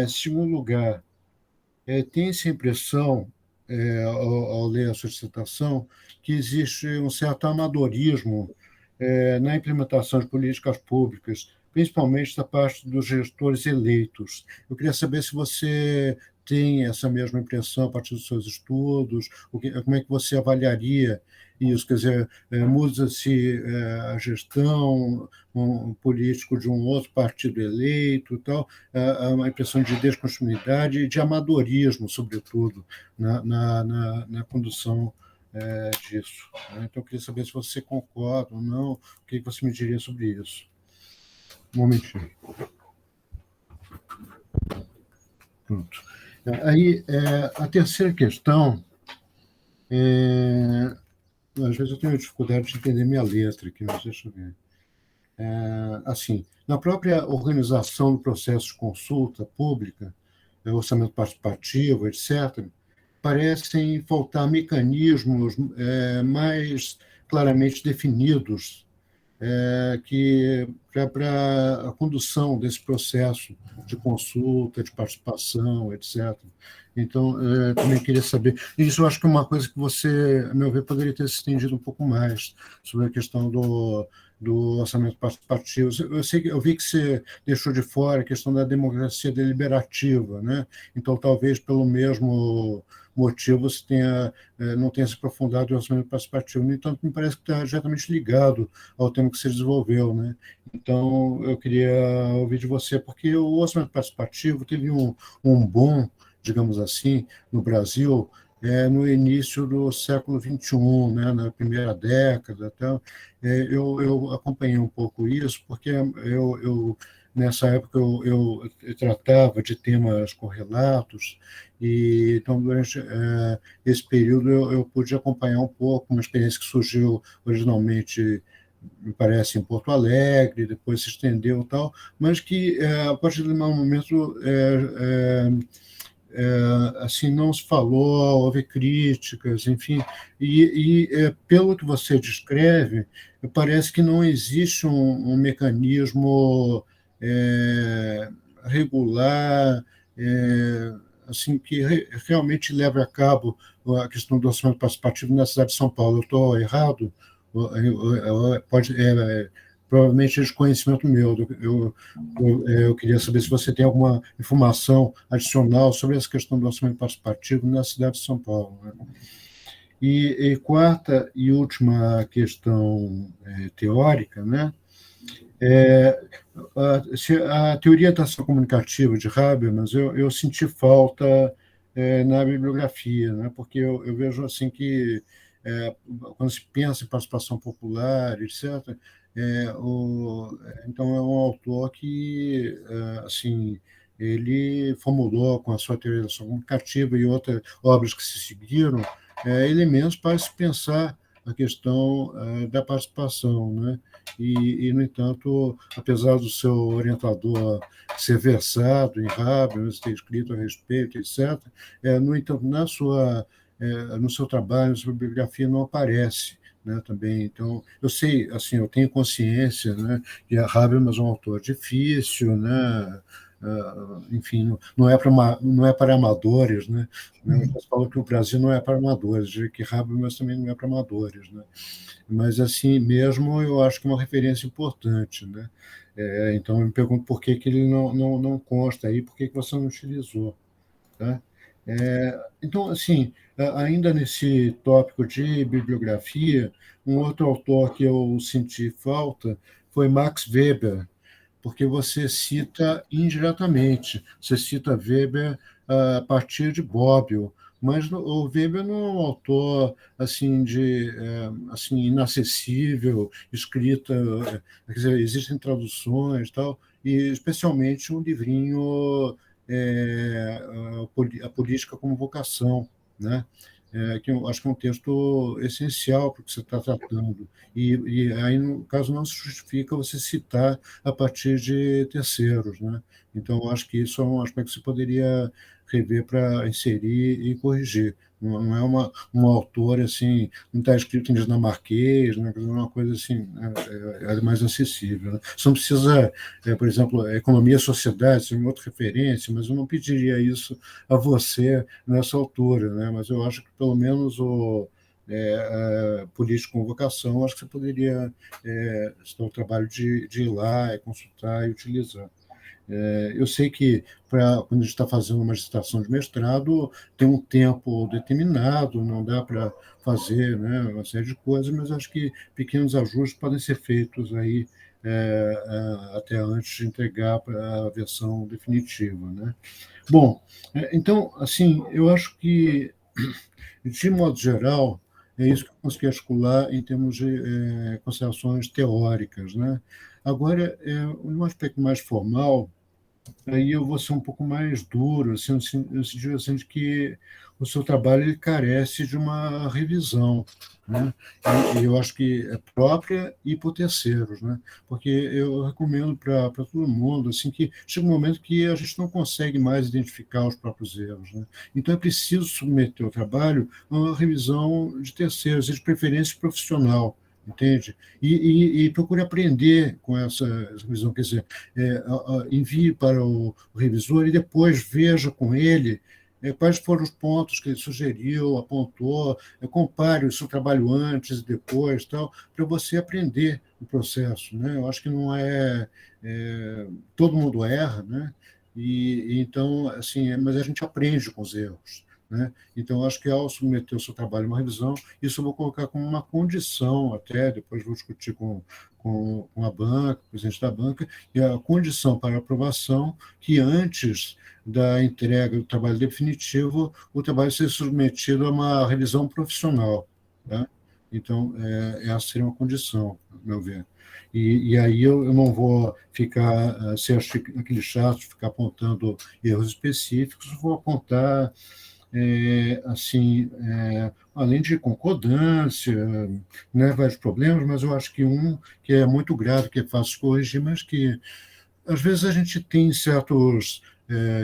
Segundo lugar, tem-se a impressão, ao ler a sua dissertação, que existe um certo amadorismo na implementação de políticas públicas, principalmente da parte dos gestores eleitos. Eu queria saber se você tem essa mesma impressão a partir dos seus estudos, como é que você avaliaria isso? Quer dizer, muda-se a gestão, um político de um outro partido eleito, tal, uma impressão de descontinuidade e de amadorismo, sobretudo, na condução disso. Então, eu queria saber se você concorda ou não, o que você me diria sobre isso. Um momentinho. Pronto. Aí, a terceira questão, às vezes eu tenho dificuldade de entender minha letra aqui, mas deixa eu ver. Assim, na própria organização do processo de consulta pública, orçamento participativo, etc., parecem faltar mecanismos mais claramente definidos que para a condução desse processo de consulta, de participação, etc. Então, também queria saber. Isso eu acho que é uma coisa que você, a meu ver, poderia ter se estendido um pouco mais sobre a questão do orçamento participativo. Eu vi que você deixou de fora a questão da democracia deliberativa, né? Então, talvez pelo mesmo motivo você não tenha se aprofundado no orçamento participativo. No entanto, me parece que está diretamente ligado ao tema que você desenvolveu, né? Então, eu queria ouvir de você, porque o orçamento participativo teve um boom, digamos assim, no Brasil, no início do século XXI, né, na primeira década. Então, eu acompanhei um pouco isso, porque nessa época eu tratava de temas correlatos, e então durante esse período eu pude acompanhar um pouco uma experiência que surgiu originalmente, me parece, em Porto Alegre, depois se estendeu e tal, mas que a partir de um momento assim, não se falou, houve críticas, enfim, e pelo que você descreve, parece que não existe um mecanismo regular, assim, que realmente leve a cabo a questão do orçamento participativo na cidade de São Paulo. Eu estou errado? Pode... provavelmente é desconhecimento meu. Eu queria saber se você tem alguma informação adicional sobre essa questão do orçamento participativo na cidade de São Paulo, né? E quarta e última questão teórica, né? A teoria da ação comunicativa de Habermas, eu senti falta na bibliografia, né? Porque eu vejo assim que, quando se pensa em participação popular, etc., então é um autor que, assim, ele formulou com a sua teoria da ação comunicativa e outras obras que se seguiram elementos para se pensar a questão da participação, né? No entanto, apesar do seu orientador ser versado em Habermas, ter escrito a respeito, etc., no entanto, no seu trabalho, na sua bibliografia, não aparece, né, também. Então, eu sei, assim, eu tenho consciência, né, que a Habermas é um autor difícil, né, enfim, não é para amadores, né? Você falou que o Brasil não é para amadores, que Habermas também não é para amadores, né? Mas assim mesmo eu acho que é uma referência importante, né? Então eu me pergunto por que ele não consta aí, por que você não utilizou, tá? Então, assim, ainda nesse tópico de bibliografia, um outro autor que eu senti falta foi Max Weber, porque você cita indiretamente, você cita Weber a partir de Bobbio, mas o Weber não é um autor assim assim inacessível, escrita, quer dizer, existem traduções, tal, e especialmente um livrinho a política como vocação, né? Que eu acho que é um texto essencial para o que você está tratando. E aí, no caso, não se justifica você citar a partir de terceiros, né? Então, eu acho que isso é um aspecto que você poderia rever para inserir e corrigir. Não é um autor assim, não está escrito em dinamarquês, né? Uma coisa assim, é mais acessível, né? Você não precisa, por exemplo, economia e sociedade, é uma outra referência, mas eu não pediria isso a você nessa altura, né? Mas eu acho que pelo menos político com vocação, acho que você poderia ter o trabalho de ir lá, consultar e utilizar. Eu sei que quando a gente está fazendo uma dissertação de mestrado, tem um tempo determinado, não dá para fazer, né, uma série de coisas, mas acho que pequenos ajustes podem ser feitos aí até antes de entregar para a versão definitiva, né? Bom, então, assim, eu acho que, de modo geral, é isso que eu consegui articular em termos de considerações teóricas, né? Agora, um aspecto mais formal, aí eu vou ser um pouco mais duro, assim, no sentido assim, de que o seu trabalho ele carece de uma revisão, né? E eu acho que é própria e por terceiros, né? Porque eu recomendo para todo mundo assim, que chega um momento que a gente não consegue mais identificar os próprios erros, né? Então é preciso submeter o trabalho a uma revisão de terceiros, de preferência profissional, entende? E procure aprender com essa revisão, quer dizer, envie para o revisor e depois veja com ele quais foram os pontos que ele sugeriu, apontou, compare o seu trabalho antes e depois, tal, para você aprender o processo, né? Eu acho que não todo mundo erra, né? Então, assim, mas a gente aprende com os erros, né? Então, acho que ao submeter o seu trabalho a uma revisão, isso eu vou colocar como uma condição, até depois vou discutir com a banca, o presidente da banca, e a condição para aprovação que antes da entrega do trabalho definitivo, o trabalho seja submetido a uma revisão profissional, tá? Então, essa seria uma condição, a meu ver. E aí eu não vou ficar, se acho aquele chato, ficar apontando erros específicos, vou apontar assim, além de concordância, né, vários problemas, mas eu acho que um que é muito grave, que é fácil de corrigir, mas que às vezes a gente tem certos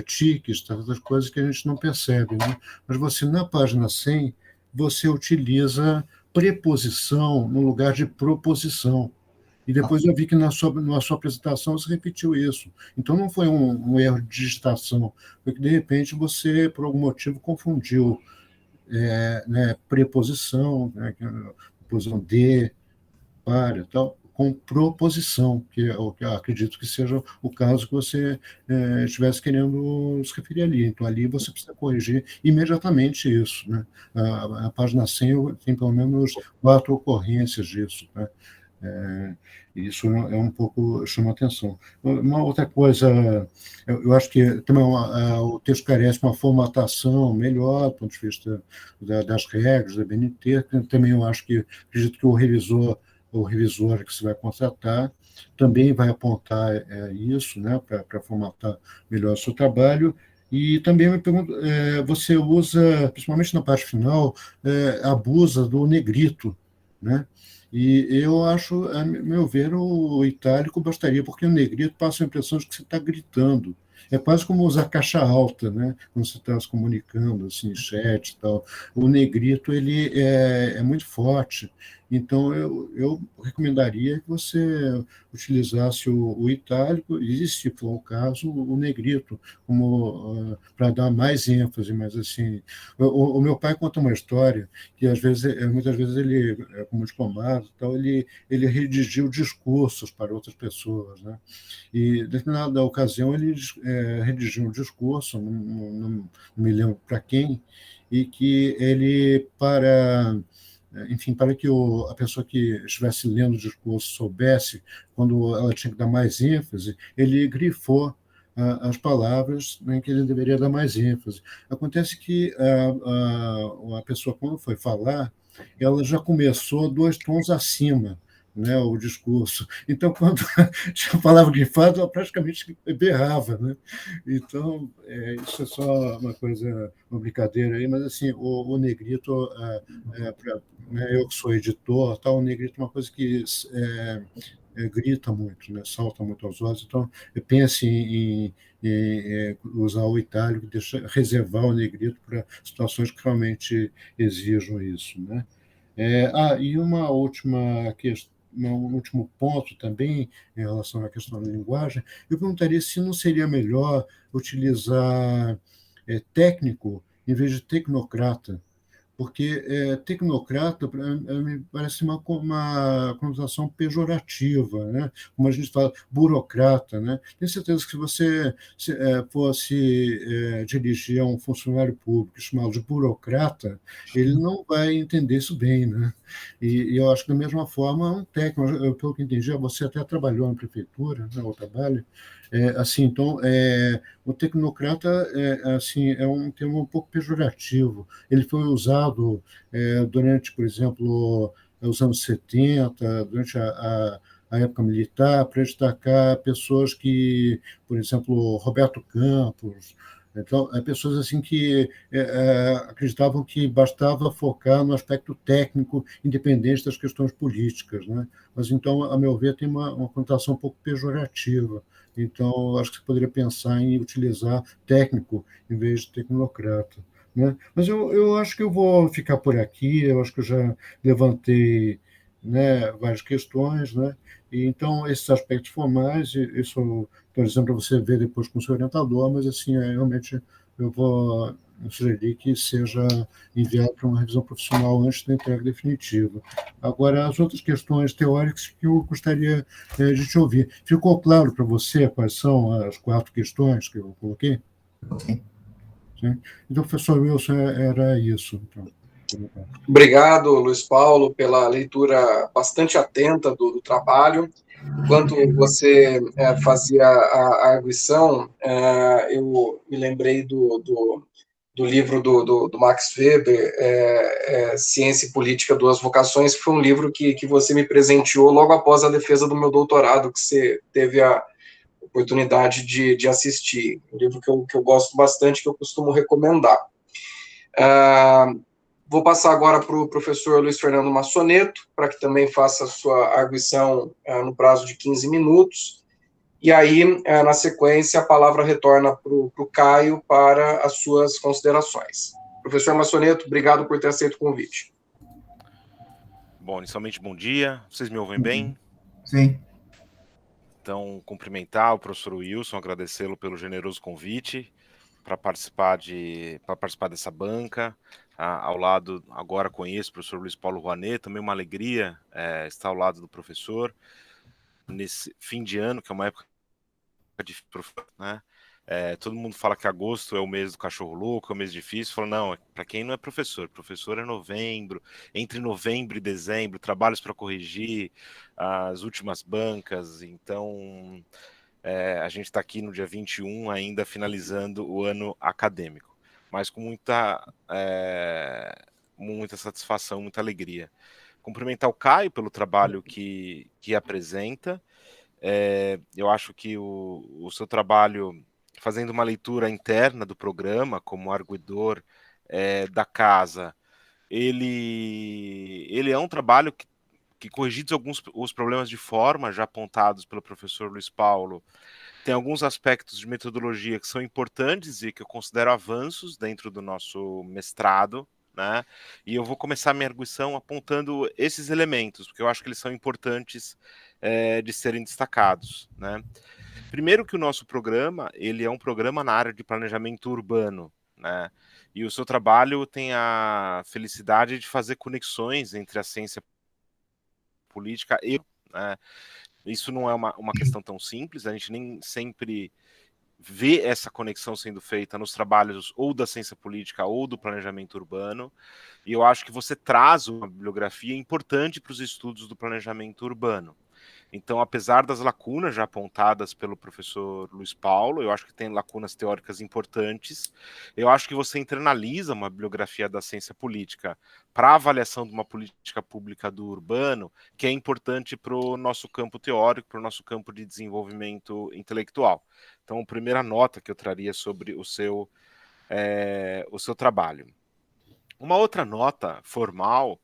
tiques, certas coisas que a gente não percebe, né? Mas você, na página 100, você utiliza preposição no lugar de proposição. E depois eu vi que na sua apresentação você repetiu isso. Então não foi um erro de digitação, foi que de repente você, por algum motivo, confundiu né, preposição, né, preposição de, para, tal, com proposição, que é o que eu acredito que seja o caso que você estivesse querendo se referir ali. Então, ali você precisa corrigir imediatamente isso, né? A página 100 tem pelo menos 4 ocorrências disso, né? Isso é um pouco, chama atenção. Uma outra coisa, eu acho que também o texto carece de uma formatação melhor, do ponto de vista das regras da BNT. Também eu acho que, acredito que o revisor ou revisora que você vai contratar também vai apontar isso, né, para formatar melhor o seu trabalho. E também me pergunto, você usa, principalmente na parte final, abusa do negrito, né? E eu acho, a meu ver, o itálico bastaria, porque o negrito passa a impressão de que você está gritando. É quase como usar caixa alta, né? Quando você está se comunicando, assim, em chat e tal. O negrito, ele é muito forte. Então, eu recomendaria que você utilizasse o itálico e, se for o caso, o negrito, como para dar mais ênfase. Mas, assim, o meu pai conta uma história que, às vezes, muitas vezes, ele, como diplomata, tal, ele redigiu discursos para outras pessoas, né? E, em determinada ocasião, ele redigiu um discurso, não me lembro para quem, e que ele, enfim, para que a pessoa que estivesse lendo o discurso soubesse quando ela tinha que dar mais ênfase, ele grifou as palavras em que ele deveria dar mais ênfase. Acontece que a pessoa, quando foi falar, ela já começou 2 tons acima, né, o discurso. Então, quando tinha palavra grifada, ela praticamente berrava, né? Então, isso é só uma coisa, uma brincadeira aí, mas assim, o negrito, né, eu que sou editor, tal, o negrito é uma coisa que grita muito, né, salta muito aos olhos. Então, pense em usar o itálico, reservar o negrito para situações que realmente exijam isso, né? E uma última questão, um último ponto também em relação à questão da linguagem, eu perguntaria se não seria melhor utilizar técnico em vez de tecnocrata, porque tecnocrata me parece uma conotação pejorativa, né? Como a gente fala, burocrata, né? Tenho certeza que se você fosse dirigir a um funcionário público chamado de burocrata, ele não vai entender isso bem, né? E eu acho que da mesma forma um técnico, pelo que entendi, você até trabalhou na prefeitura, né, ou trabalha, assim, então o tecnocrata assim, é um termo um pouco pejorativo. Ele foi usado durante, por exemplo, os anos 70, durante a época militar, para destacar pessoas que, por exemplo, Roberto Campos. Então, pessoas assim que acreditavam que bastava focar no aspecto técnico, independente das questões políticas, né? Mas, então, a meu ver, tem uma conotação um pouco pejorativa. Então, acho que você poderia pensar em utilizar técnico em vez de tecnocrata, né? Mas eu acho que eu vou ficar por aqui, eu acho que eu já levantei, né, várias questões, né? E, então, esses aspectos formais, isso, por exemplo, para você ver depois com o seu orientador, mas, assim, realmente eu vou sugerir que seja enviado para uma revisão profissional antes da entrega definitiva. Agora, as outras questões teóricas que eu gostaria de te ouvir. Ficou claro para você quais são as 4 questões que eu coloquei? Sim. Sim. Então, professor Wilson, era isso. Então. Obrigado, Luiz Paulo, pela leitura bastante atenta do trabalho. Enquanto você fazia a arguição, eu me lembrei do livro do Max Weber, Ciência e Política, Duas Vocações, que foi um livro que você me presenteou logo após a defesa do meu doutorado, que você teve a oportunidade de assistir. Um livro que eu gosto bastante, que eu costumo recomendar. Vou passar agora para o professor Luiz Fernando Massoneto, para que também faça a sua arguição no prazo de 15 minutos. E aí, na sequência, a palavra retorna para o Caio para as suas considerações. Professor Massoneto, obrigado por ter aceito o convite. Bom, inicialmente, bom dia. Vocês me ouvem bem? Sim. Então, cumprimentar o professor Wilson, agradecê-lo pelo generoso convite para participar dessa banca. Ao lado, agora conheço o professor Luiz Paulo Rouanet, também uma alegria estar ao lado do professor. nesse fim de ano, que é uma época de, né? Todo mundo fala que agosto é o mês do cachorro louco, é o mês difícil. Fala, não, para quem não é professor é novembro, entre novembro e dezembro, trabalhos para corrigir, as últimas bancas. Então, a gente está aqui no dia 21 ainda finalizando o ano acadêmico, mas com muita satisfação, muita alegria. Cumprimentar o Caio pelo trabalho que apresenta. Eu acho que o seu trabalho, fazendo uma leitura interna do programa, como arguidor da casa, ele é um trabalho que corrigidos os problemas de forma já apontados pelo professor Luiz Paulo, tem alguns aspectos de metodologia que são importantes e que eu considero avanços dentro do nosso mestrado, né? E eu vou começar minha arguição apontando esses elementos, porque eu acho que eles são importantes de serem destacados, né? Primeiro que o nosso programa, ele é um programa na área de planejamento urbano, né? E o seu trabalho tem a felicidade de fazer conexões entre a ciência política e, né? Isso não é uma questão tão simples, a gente nem sempre vê essa conexão sendo feita nos trabalhos ou da ciência política ou do planejamento urbano, e eu acho que você traz uma bibliografia importante para os estudos do planejamento urbano. Então, apesar das lacunas já apontadas pelo professor Luiz Paulo, eu acho que tem lacunas teóricas importantes, eu acho que você internaliza uma bibliografia da ciência política para a avaliação de uma política pública do urbano, que é importante para o nosso campo teórico, para o nosso campo de desenvolvimento intelectual. Então, a primeira nota que eu traria sobre o seu trabalho. Uma outra nota formal,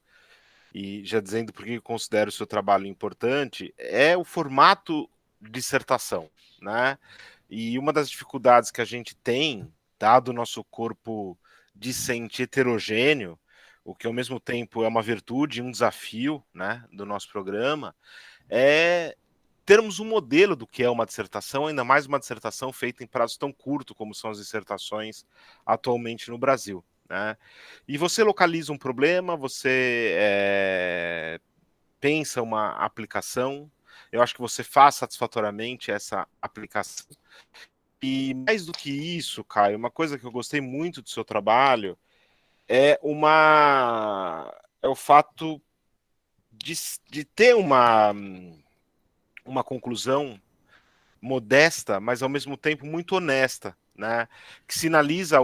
e já dizendo por que eu considero o seu trabalho importante, é o formato de dissertação, né? E uma das dificuldades que a gente tem, dado o nosso corpo discente heterogêneo, o que ao mesmo tempo é uma virtude e um desafio, né, do nosso programa, é termos um modelo do que é uma dissertação, ainda mais uma dissertação feita em prazo tão curto como são as dissertações atualmente no Brasil, né? E você localiza um problema, você pensa uma aplicação, eu acho que você faz satisfatoriamente essa aplicação. E mais do que isso, Caio, uma coisa que eu gostei muito do seu trabalho é o fato de ter uma conclusão modesta, mas ao mesmo tempo muito honesta, né? Que sinaliza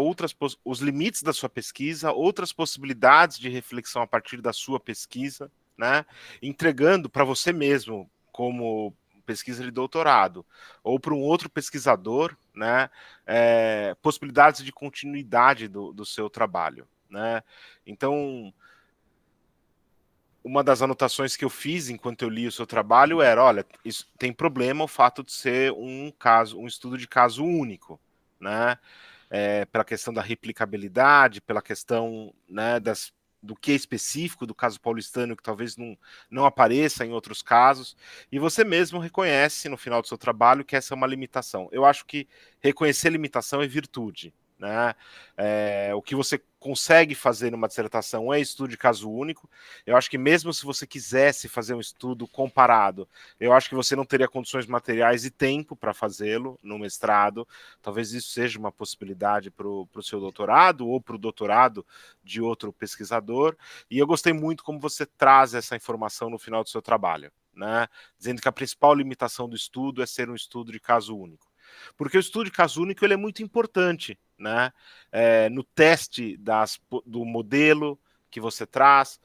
os limites da sua pesquisa, outras possibilidades de reflexão a partir da sua pesquisa, né? Entregando para você mesmo, como pesquisa de doutorado, ou para um outro pesquisador, né? Possibilidades de continuidade do seu trabalho, né? Então, uma das anotações que eu fiz enquanto eu li o seu trabalho era, olha, isso tem problema o fato de ser um estudo de caso único, né? Pela questão da replicabilidade, pela questão, né, do que é específico do caso paulistano, que talvez não apareça em outros casos, e você mesmo reconhece no final do seu trabalho que essa é uma limitação. Eu acho que reconhecer limitação é virtude, né? O que você consegue fazer numa dissertação é estudo de caso único. Eu acho que mesmo se você quisesse fazer um estudo comparado, eu acho que você não teria condições materiais e tempo para fazê-lo no mestrado. Talvez isso seja uma possibilidade para o seu doutorado ou para o doutorado de outro pesquisador. E eu gostei muito como você traz essa informação no final do seu trabalho, né? Dizendo que a principal limitação do estudo é ser um estudo de caso único. Porque o estudo de caso único ele é muito importante, né? No teste do modelo que você traz,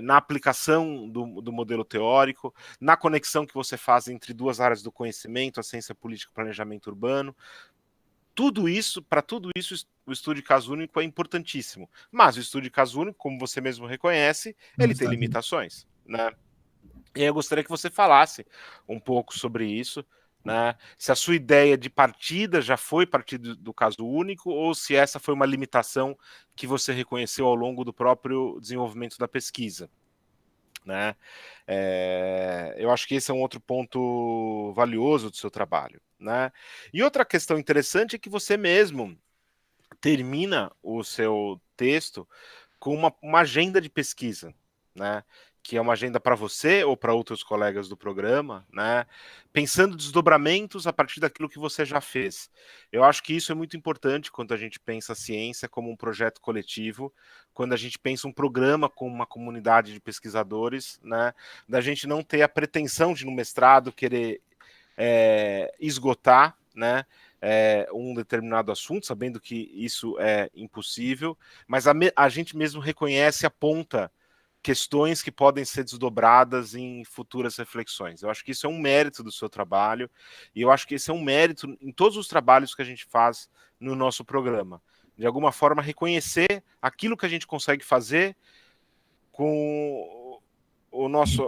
na aplicação do modelo teórico, na conexão que você faz entre duas áreas do conhecimento, a ciência política e o planejamento urbano. Para tudo isso, o estudo de caso único é importantíssimo. Mas o estudo de caso único, como você mesmo reconhece, ele tem limitações, né? E eu gostaria que você falasse um pouco sobre isso, né? Se a sua ideia de partida já foi partir do caso único ou se essa foi uma limitação que você reconheceu ao longo do próprio desenvolvimento da pesquisa, né? Eu acho que esse é um outro ponto valioso do seu trabalho, né? E outra questão interessante é que você mesmo termina o seu texto com uma agenda de pesquisa, né? que é uma agenda para você ou para outros colegas do programa, né? Pensando desdobramentos a partir daquilo que você já fez. Eu acho que isso é muito importante quando a gente pensa a ciência como um projeto coletivo, quando a gente pensa um programa com uma comunidade de pesquisadores, né? Da gente não ter a pretensão de no mestrado querer esgotar, né? Um determinado assunto, sabendo que isso é impossível, mas a gente mesmo reconhece, aponta questões que podem ser desdobradas em futuras reflexões. Eu acho que isso é um mérito do seu trabalho, e eu acho que esse é um mérito em todos os trabalhos que a gente faz no nosso programa. De alguma forma, reconhecer aquilo que a gente consegue fazer com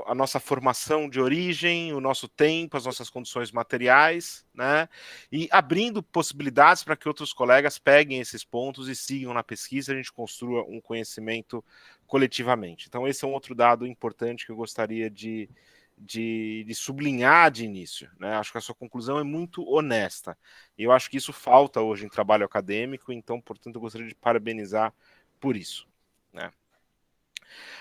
a nossa formação de origem, o nosso tempo, as nossas condições materiais, né? E abrindo possibilidades para que outros colegas peguem esses pontos e sigam na pesquisa, a gente construa um conhecimento coletivamente. Então, esse é um outro dado importante que eu gostaria de sublinhar de início, né? Acho que a sua conclusão é muito honesta. E eu acho que isso falta hoje em trabalho acadêmico, então, portanto, eu gostaria de parabenizar por isso, né?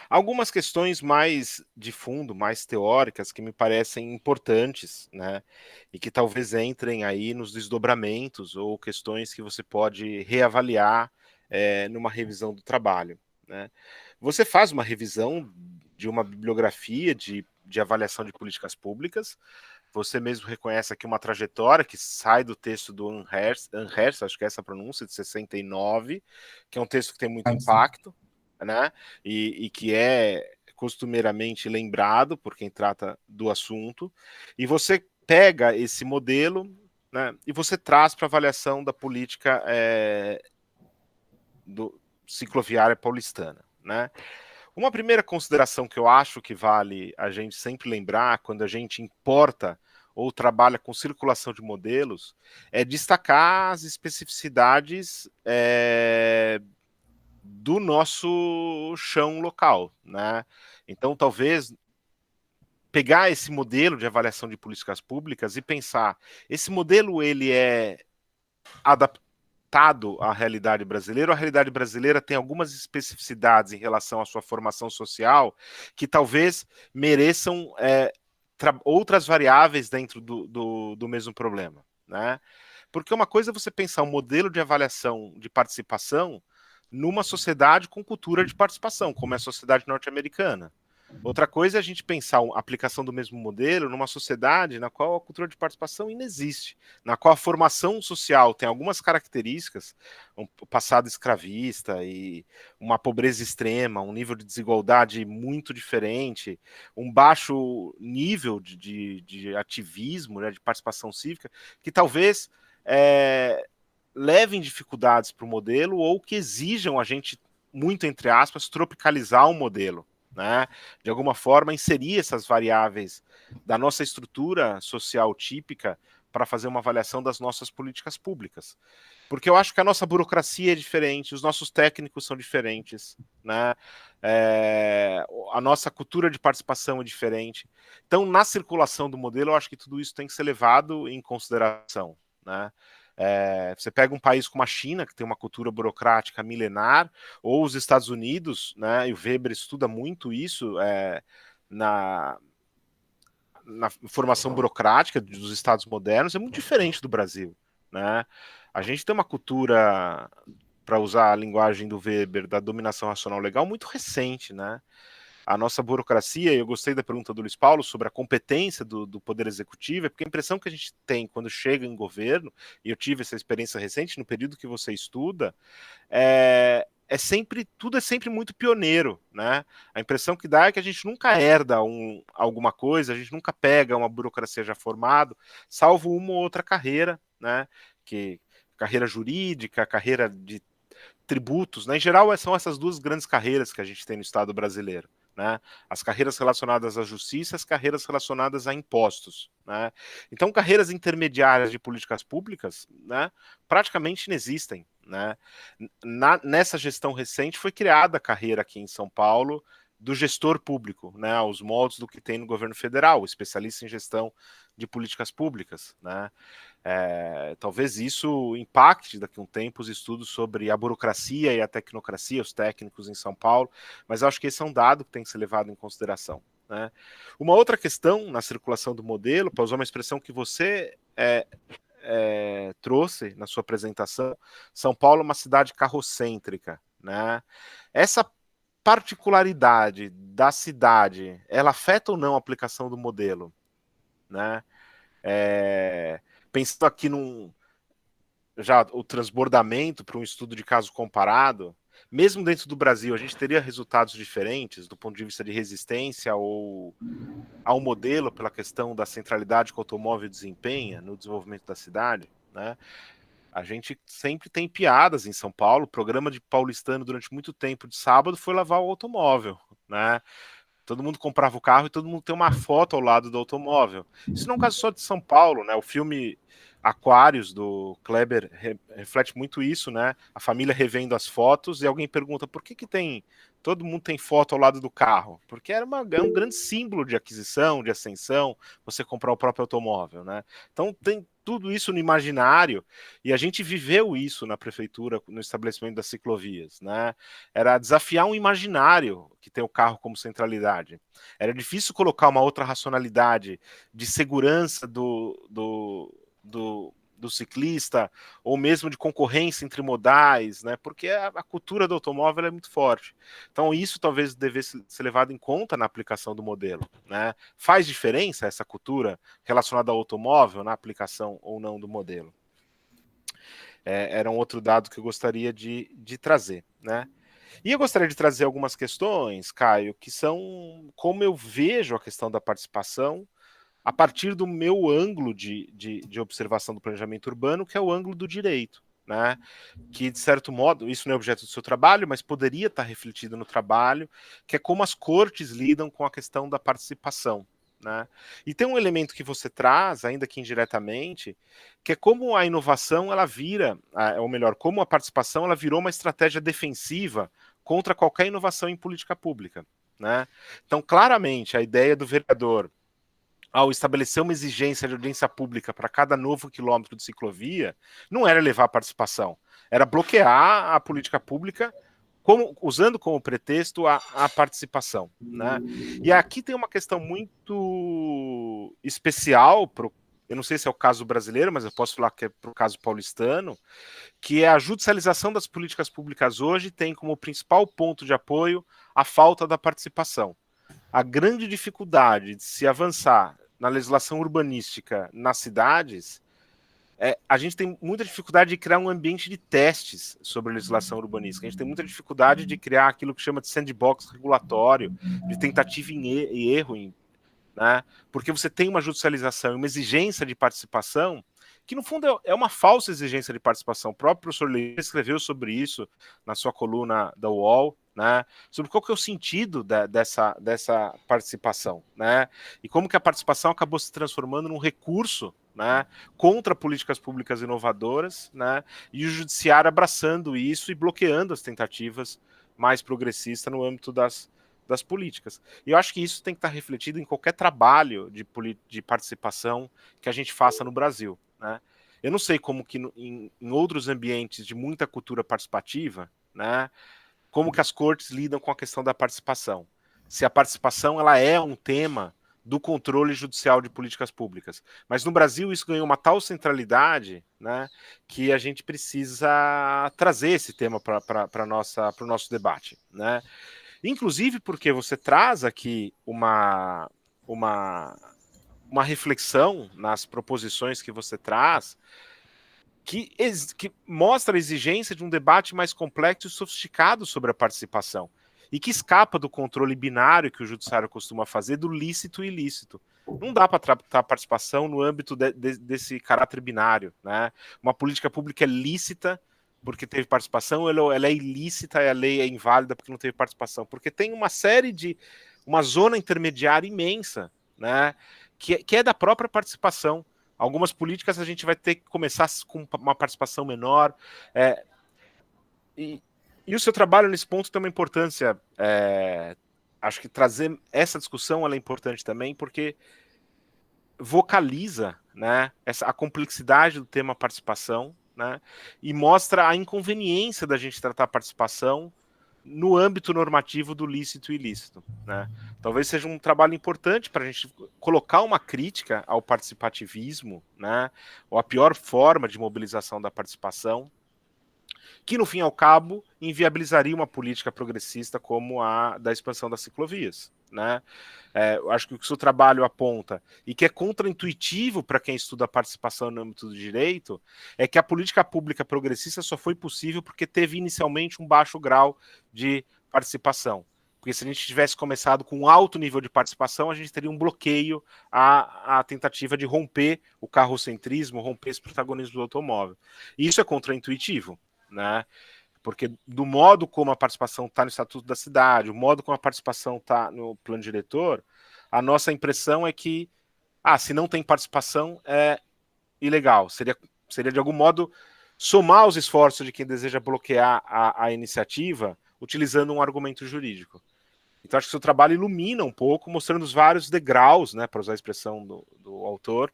Algumas questões mais de fundo, mais teóricas, que me parecem importantes, né? E que talvez entrem aí nos desdobramentos ou questões que você pode reavaliar numa revisão do trabalho, né? Você faz uma revisão de uma bibliografia de avaliação de políticas públicas. Você mesmo reconhece aqui uma trajetória que sai do texto do Amherst, acho que é essa a pronúncia, de 69, que é um texto que tem muito impacto, né? E que é costumeiramente lembrado por quem trata do assunto, e você pega esse modelo, né, e você traz para avaliação da política do cicloviária paulistana, né? Uma primeira consideração que eu acho que vale a gente sempre lembrar quando a gente importa ou trabalha com circulação de modelos é destacar as especificidades do nosso chão local, né? Então, talvez pegar esse modelo de avaliação de políticas públicas e pensar, esse modelo ele é adaptado à realidade brasileira, ou a realidade brasileira tem algumas especificidades em relação à sua formação social que talvez mereçam outras variáveis dentro do mesmo problema, né? Porque uma coisa é você pensar um modelo de avaliação de participação numa sociedade com cultura de participação, como é a sociedade norte-americana. Outra coisa é a gente pensar a aplicação do mesmo modelo numa sociedade na qual a cultura de participação inexiste, na qual a formação social tem algumas características, um passado escravista e uma pobreza extrema, um nível de desigualdade muito diferente, um baixo nível de ativismo, né, de participação cívica, que talvez levem dificuldades para o modelo ou que exijam a gente, muito entre aspas, tropicalizar o modelo, né? De alguma forma, inserir essas variáveis da nossa estrutura social típica para fazer uma avaliação das nossas políticas públicas. Porque eu acho que a nossa burocracia é diferente, os nossos técnicos são diferentes, né? A nossa cultura de participação é diferente. Então, na circulação do modelo, eu acho que tudo isso tem que ser levado em consideração, né? Você pega um país como a China, que tem uma cultura burocrática milenar, ou os Estados Unidos, né, e o Weber estuda muito isso na formação burocrática dos Estados modernos, é muito diferente do Brasil, né? A gente tem uma cultura, para usar a linguagem do Weber, da dominação racional legal muito recente, né? A nossa burocracia, e eu gostei da pergunta do Luiz Paulo sobre a competência do Poder Executivo, porque a impressão que a gente tem quando chega em governo, e eu tive essa experiência recente no período que você estuda, tudo é sempre muito pioneiro, né? A impressão que dá é que a gente nunca herda alguma coisa, a gente nunca pega uma burocracia já formada, salvo uma ou outra carreira, né? Carreira jurídica, carreira de tributos, né? Em geral, são essas duas grandes carreiras que a gente tem no Estado brasileiro, né? As carreiras relacionadas à justiça, as carreiras relacionadas a impostos, né? Então, carreiras intermediárias de políticas públicas, né, praticamente inexistem, né? Nessa gestão recente foi criada a carreira aqui em São Paulo do gestor público, né, aos moldes do que tem no governo federal, especialista em gestão de políticas públicas, né? Talvez isso impacte daqui a um tempo os estudos sobre a burocracia e a tecnocracia, os técnicos em São Paulo, mas acho que esse é um dado que tem que ser levado em consideração, né? Uma outra questão na circulação do modelo, para usar uma expressão que você trouxe na sua apresentação, São Paulo é uma cidade carrocêntrica, né? Essa particularidade da cidade, ela afeta ou não a aplicação do modelo, né? Pensando aqui já o transbordamento para um estudo de caso comparado, mesmo dentro do Brasil, a gente teria resultados diferentes do ponto de vista de resistência ou ao modelo pela questão da centralidade que o automóvel desempenha no desenvolvimento da cidade, né? A gente sempre tem piadas em São Paulo, o programa de paulistano durante muito tempo de sábado foi lavar o automóvel, né? Todo mundo comprava o carro e todo mundo tem uma foto ao lado do automóvel. Isso não é um caso só de São Paulo, né? O filme Aquários, do Kleber, reflete muito isso, né? A família revendo as fotos e alguém pergunta por que todo mundo tem foto ao lado do carro? Porque é um grande símbolo de aquisição, de ascensão, você comprar o próprio automóvel, né? Então tem tudo isso no imaginário, e a gente viveu isso na prefeitura, no estabelecimento das ciclovias, né? Era desafiar um imaginário que tem o carro como centralidade. Era difícil colocar uma outra racionalidade de segurança do ciclista, ou mesmo de concorrência entre modais, né? Porque a cultura do automóvel é muito forte. Então isso talvez devesse ser levado em conta na aplicação do modelo, né? Faz diferença essa cultura relacionada ao automóvel na aplicação ou não do modelo? Era um outro dado que eu gostaria de trazer, né? E eu gostaria de trazer algumas questões, Caio, que são como eu vejo a questão da participação a partir do meu ângulo de observação do planejamento urbano, que é o ângulo do direito, né? Que, de certo modo, isso não é objeto do seu trabalho, mas poderia estar refletido no trabalho, que é como as cortes lidam com a questão da participação, né? E tem um elemento que você traz, ainda que indiretamente, que é como a inovação ela vira, ou melhor, como a participação ela virou uma estratégia defensiva contra qualquer inovação em política pública, né? Então, claramente, a ideia do vereador, ao estabelecer uma exigência de audiência pública para cada novo quilômetro de ciclovia, não era levar a participação, era bloquear a política pública, usando como pretexto a participação, né? E aqui tem uma questão muito especial, eu não sei se é o caso brasileiro, mas eu posso falar que é para o caso paulistano, que é a judicialização das políticas públicas hoje tem como principal ponto de apoio a falta da participação. A grande dificuldade de se avançar na legislação urbanística nas cidades, a gente tem muita dificuldade de criar um ambiente de testes sobre a legislação urbanística. A gente tem muita dificuldade de criar aquilo que chama de sandbox regulatório, de tentativa e erro, né? Porque você tem uma judicialização e uma exigência de participação que, no fundo, é uma falsa exigência de participação. O próprio professor Levi escreveu sobre isso na sua coluna da UOL, né, sobre qual que é o sentido dessa participação, né, e como que a participação acabou se transformando num recurso, né, contra políticas públicas inovadoras, né, e o judiciário abraçando isso e bloqueando as tentativas mais progressistas no âmbito das políticas. E eu acho que isso tem que estar refletido em qualquer trabalho de participação que a gente faça no Brasil, né. Eu não sei como que em outros ambientes de muita cultura participativa, né, como que as cortes lidam com a questão da participação. Se a participação ela é um tema do controle judicial de políticas públicas. Mas no Brasil isso ganhou uma tal centralidade, né, que a gente precisa trazer esse tema para o nosso debate, né? Inclusive porque você traz aqui uma reflexão nas proposições que você traz, que mostra a exigência de um debate mais complexo e sofisticado sobre a participação, e que escapa do controle binário que o judiciário costuma fazer do lícito e ilícito. Não dá para tratar a participação no âmbito desse caráter binário, né? Uma política pública é lícita porque teve participação, ela é ilícita e a lei é inválida porque não teve participação, porque tem uma zona intermediária imensa, né? Que é da própria participação. Algumas políticas a gente vai ter que começar com uma participação menor. E o seu trabalho nesse ponto tem uma importância. Acho que trazer essa discussão ela é importante também, porque vocaliza, né, a complexidade do tema participação, né, e mostra a inconveniência da gente tratar a participação no âmbito normativo do lícito e ilícito, né? Talvez seja um trabalho importante para a gente colocar uma crítica ao participativismo, né, ou a pior forma de mobilização da participação, que no fim e ao cabo inviabilizaria uma política progressista como a da expansão das ciclovias, né? Eu acho que o que o seu trabalho aponta, e que é contraintuitivo para quem estuda a participação no âmbito do direito, é que a política pública progressista só foi possível porque teve inicialmente um baixo grau de participação. Porque se a gente tivesse começado com um alto nível de participação, a gente teria um bloqueio à tentativa de romper o carrocentrismo, romper esse protagonismo do automóvel. E isso é contraintuitivo, né? Porque do modo como a participação está no Estatuto da Cidade, o modo como a participação está no plano diretor, a nossa impressão é que, se não tem participação, é ilegal. Seria de algum modo, somar os esforços de quem deseja bloquear a iniciativa, utilizando um argumento jurídico. Então, acho que o seu trabalho ilumina um pouco, mostrando os vários degraus, né, para usar a expressão do autor,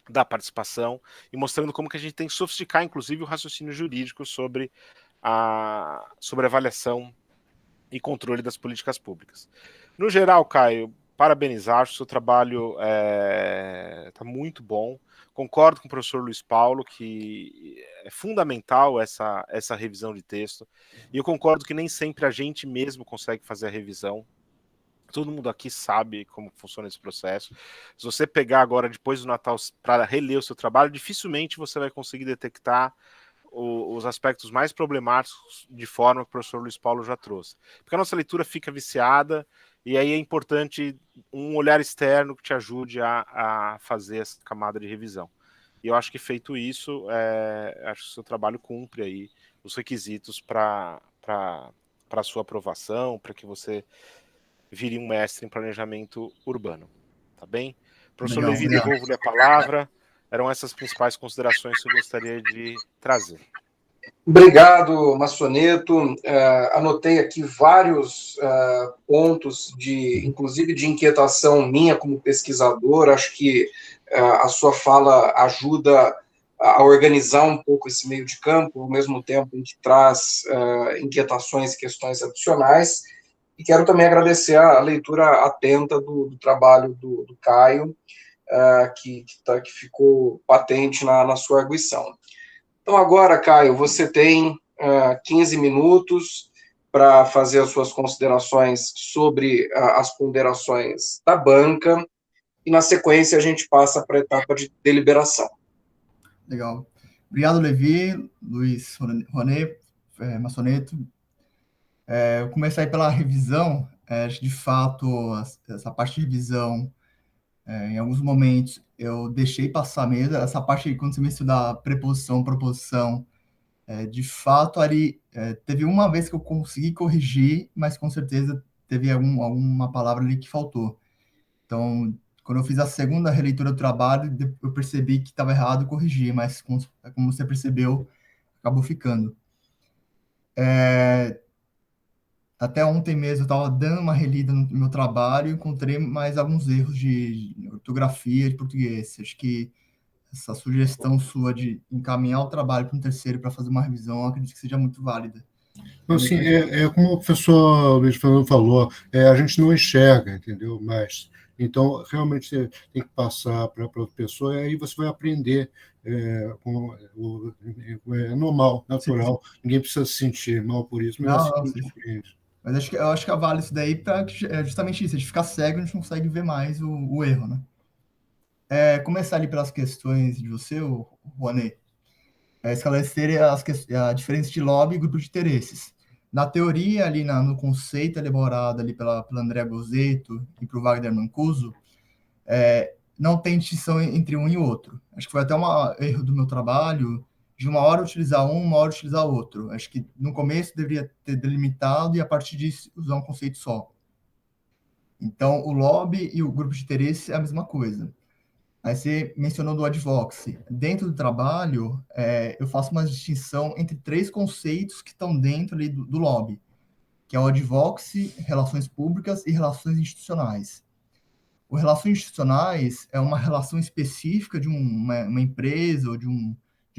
da participação, e mostrando como que a gente tem que sofisticar, inclusive, o raciocínio jurídico sobre a avaliação e controle das políticas públicas. No geral, Caio, parabenizar, acho que o seu trabalho está muito bom. Concordo com o professor Luiz Paulo que é fundamental essa revisão de texto, e eu concordo que nem sempre a gente mesmo consegue fazer a revisão. Todo mundo aqui sabe como funciona esse processo. Se você pegar agora, depois do Natal, para reler o seu trabalho, dificilmente você vai conseguir detectar os aspectos mais problemáticos de forma que o professor Luiz Paulo já trouxe. Porque a nossa leitura fica viciada, e aí é importante um olhar externo que te ajude a fazer essa camada de revisão. E eu acho que, feito isso, acho que o seu trabalho cumpre aí os requisitos para a sua aprovação, para que você vire um mestre em planejamento urbano. Tá bem? Professor Levi, devolvo-lhe a palavra. Eram essas principais considerações que eu gostaria de trazer. Obrigado, Massoneto. Anotei aqui vários pontos, inclusive de inquietação minha como pesquisador. Acho que a sua fala ajuda a organizar um pouco esse meio de campo, ao mesmo tempo em que traz inquietações e questões adicionais. E quero também agradecer a leitura atenta do trabalho do Caio, que ficou patente na sua arguição. Então, agora, Caio, você tem 15 minutos para fazer as suas considerações sobre as ponderações da banca, e, na sequência, a gente passa para a etapa de deliberação. Legal. Obrigado, Levi, Luiz, Ronê, Massoneto. Eu comecei pela revisão. De fato, essa parte de revisão, em alguns momentos, eu deixei passar mesmo. Essa parte, quando você mencionou da preposição, proposição, de fato, ali, teve uma vez que eu consegui corrigir, mas com certeza teve alguma palavra ali que faltou. Então, quando eu fiz a segunda releitura do trabalho, eu percebi que estava errado e corrigi, mas como você percebeu, acabou ficando. Até ontem mesmo eu estava dando uma relida no meu trabalho e encontrei mais alguns erros de ortografia de português. Acho que essa sugestão sua de encaminhar o trabalho para um terceiro para fazer uma revisão, eu acredito que seja muito válida. Então, assim, como o professor Luiz Fernando falou, a gente não enxerga, entendeu? Mas, então, realmente, você tem que passar para outra pessoa, e aí você vai aprender. É normal, natural. Sim. Ninguém precisa se sentir mal por isso, mas não, assim que a gente aprende. Mas eu acho que vale isso daí para justamente isso, a gente ficar cego, a gente não consegue ver mais o erro, né? Começar ali pelas questões de você, o Ronê, esclarecer a diferença de lobby e grupo de interesses. Na teoria, ali no conceito elaborado ali pela Andrea Gozzetto e para o Wagner Mancuso, não tem distinção entre um e outro. Acho que foi até um erro do meu trabalho, de uma hora utilizar uma hora utilizar outro. Acho que no começo deveria ter delimitado e a partir disso usar um conceito só. Então, o lobby e o grupo de interesse é a mesma coisa. Aí você mencionou do advocacy. Dentro do trabalho, eu faço uma distinção entre 3 conceitos que estão dentro ali do lobby, que é o advocacy, relações públicas e relações institucionais. o relações institucionais é uma relação específica de uma empresa ou de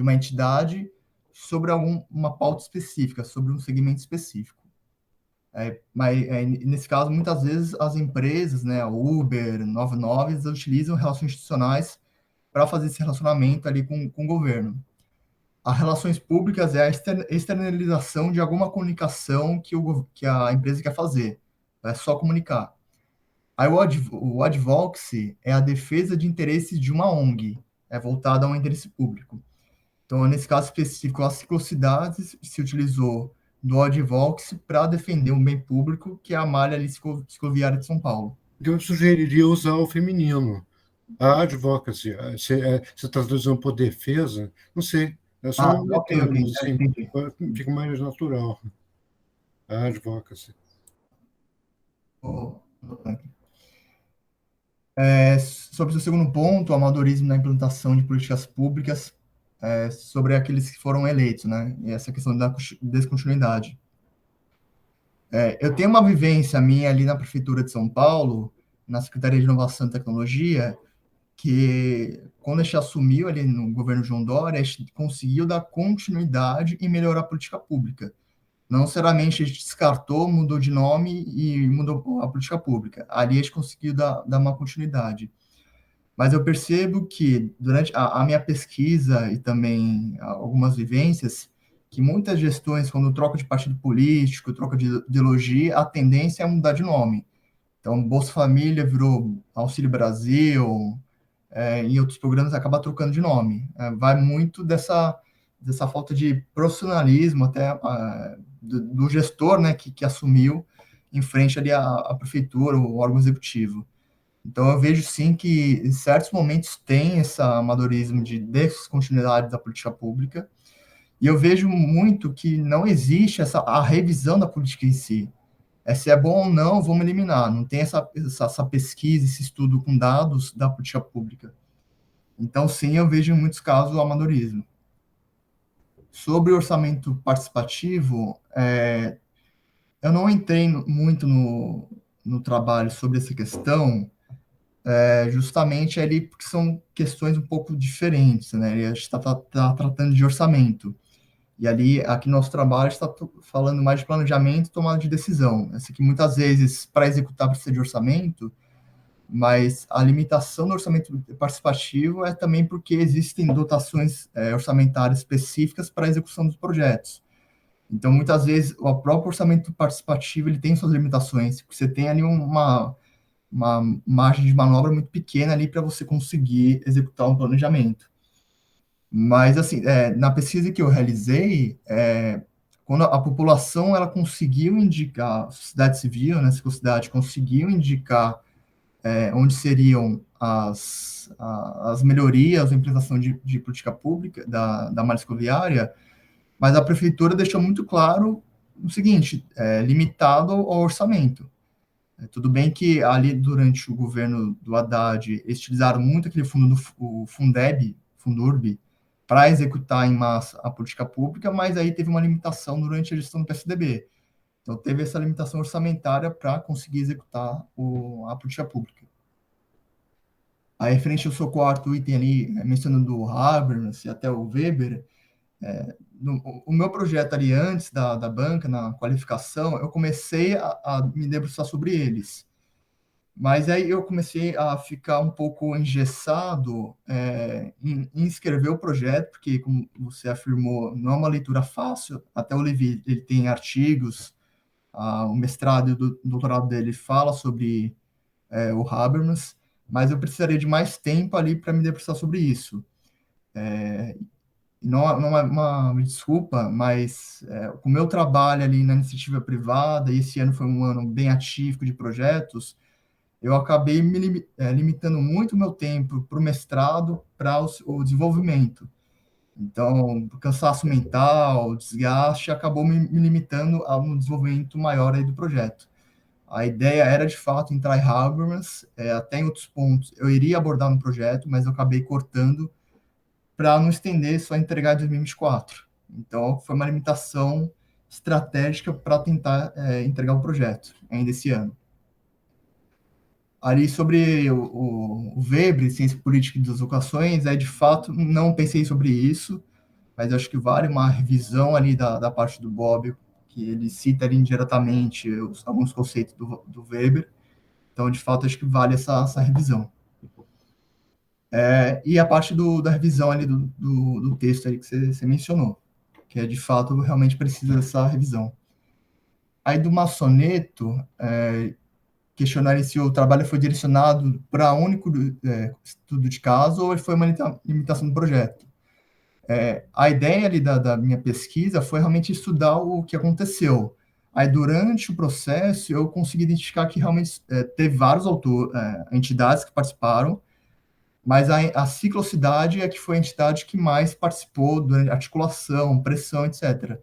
uma entidade sobre uma pauta específica, sobre um segmento específico. Nesse caso, muitas vezes as empresas, né, a Uber, 99, utilizam relações institucionais para fazer esse relacionamento ali com o governo. As relações públicas é a externalização de alguma comunicação que a empresa quer fazer. É só comunicar. Aí o advocacy é a defesa de interesses de uma ONG, é voltada a um interesse público. Então, nesse caso específico, a ciclocidade se utilizou do advocacy para defender um bem público, que é a malha ali cicloviária de São Paulo. Eu sugeriria usar o feminino. A advocacy, você está traduzindo por defesa? Não sei, é só um ok, termo, assim, entendi. fica mais natural. A advocacy. Sobre o seu segundo ponto, o amadorismo na implantação de políticas públicas, sobre aqueles que foram eleitos, né? E essa questão da descontinuidade. Eu tenho uma vivência minha ali na Prefeitura de São Paulo, na Secretaria de Inovação e Tecnologia, que quando a gente assumiu ali no governo João Dória, a gente conseguiu dar continuidade e melhorar a política pública. Não necessariamente a gente descartou, mudou de nome e mudou a política pública. Ali a gente conseguiu dar uma continuidade. Mas eu percebo que durante a minha pesquisa e também algumas vivências, que muitas gestões, quando troca de partido político, troca de ideologia, a tendência é mudar de nome. Então, Bolsa Família virou Auxílio Brasil, em outros programas acaba trocando de nome. Vai muito dessa falta de profissionalismo até do gestor, né, que assumiu em frente ali à prefeitura, o órgão executivo. Então, eu vejo sim que em certos momentos tem esse amadorismo de descontinuidade da política pública, e eu vejo muito que não existe a revisão da política em si. Se é bom ou não, vamos eliminar. Não tem essa pesquisa, esse estudo com dados da política pública. Então, sim, eu vejo em muitos casos o amadorismo. Sobre orçamento participativo, eu não entrei muito no trabalho sobre essa questão, justamente ali porque são questões um pouco diferentes, né? E a gente está tratando de orçamento. E ali, aqui no nosso trabalho, está falando mais de planejamento e tomada de decisão. Essa que muitas vezes, para executar, precisa de orçamento, mas a limitação do orçamento participativo é também porque existem dotações orçamentárias específicas para a execução dos projetos. Então, muitas vezes, o próprio orçamento participativo ele tem suas limitações, porque você tem ali uma margem de manobra muito pequena ali para você conseguir executar um planejamento. Mas, assim, na pesquisa que eu realizei, quando a população ela conseguiu indicar, a sociedade civil, né, a sociedade conseguiu indicar onde seriam as melhorias, a implementação de política pública da malha escoviária, mas a prefeitura deixou muito claro o seguinte, limitado ao orçamento. Tudo bem que ali, durante o governo do Haddad, eles utilizaram muito aquele fundo, o Fundurb, para executar em massa a política pública, mas aí teve uma limitação durante a gestão do PSDB. Então, teve essa limitação orçamentária para conseguir executar a política pública. Aí, referente ao seu quarto item ali, mencionando o Habermas e até o Weber, o meu projeto ali antes da banca, na qualificação, eu comecei a me debruçar sobre eles. Mas aí eu comecei a ficar um pouco engessado em escrever o projeto, porque, como você afirmou, não é uma leitura fácil. Até o Levi, ele tem artigos, o mestrado e o doutorado dele fala sobre o Habermas, mas eu precisaria de mais tempo ali para me debruçar sobre isso. Não é uma desculpa, mas com o meu trabalho ali na iniciativa privada, e esse ano foi um ano bem atípico de projetos, eu acabei me limitando muito o meu tempo para o mestrado, para o desenvolvimento. Então, o cansaço mental, o desgaste, acabou me limitando a um desenvolvimento maior aí do projeto. A ideia era, de fato, entrar em Habermas, até em outros pontos eu iria abordar no projeto, mas eu acabei cortando para não estender, só entregar em 2024. Então, foi uma limitação estratégica para tentar entregar o projeto ainda esse ano. Ali sobre o Weber, ciência política e das vocações, de fato, não pensei sobre isso, mas acho que vale uma revisão ali da parte do Bob, que ele cita ali indiretamente alguns conceitos do Weber. Então, de fato, acho que vale essa revisão. E a parte da revisão ali do texto aí que você mencionou, que de fato realmente precisa dessa revisão. Aí do Massoneto, questionar se o trabalho foi direcionado para único estudo de caso ou foi uma limitação do projeto. A ideia ali da minha pesquisa foi realmente estudar o que aconteceu. Aí, durante o processo, eu consegui identificar que realmente teve vários entidades que participaram, mas a ciclocidade é que foi a entidade que mais participou durante articulação, pressão, etc.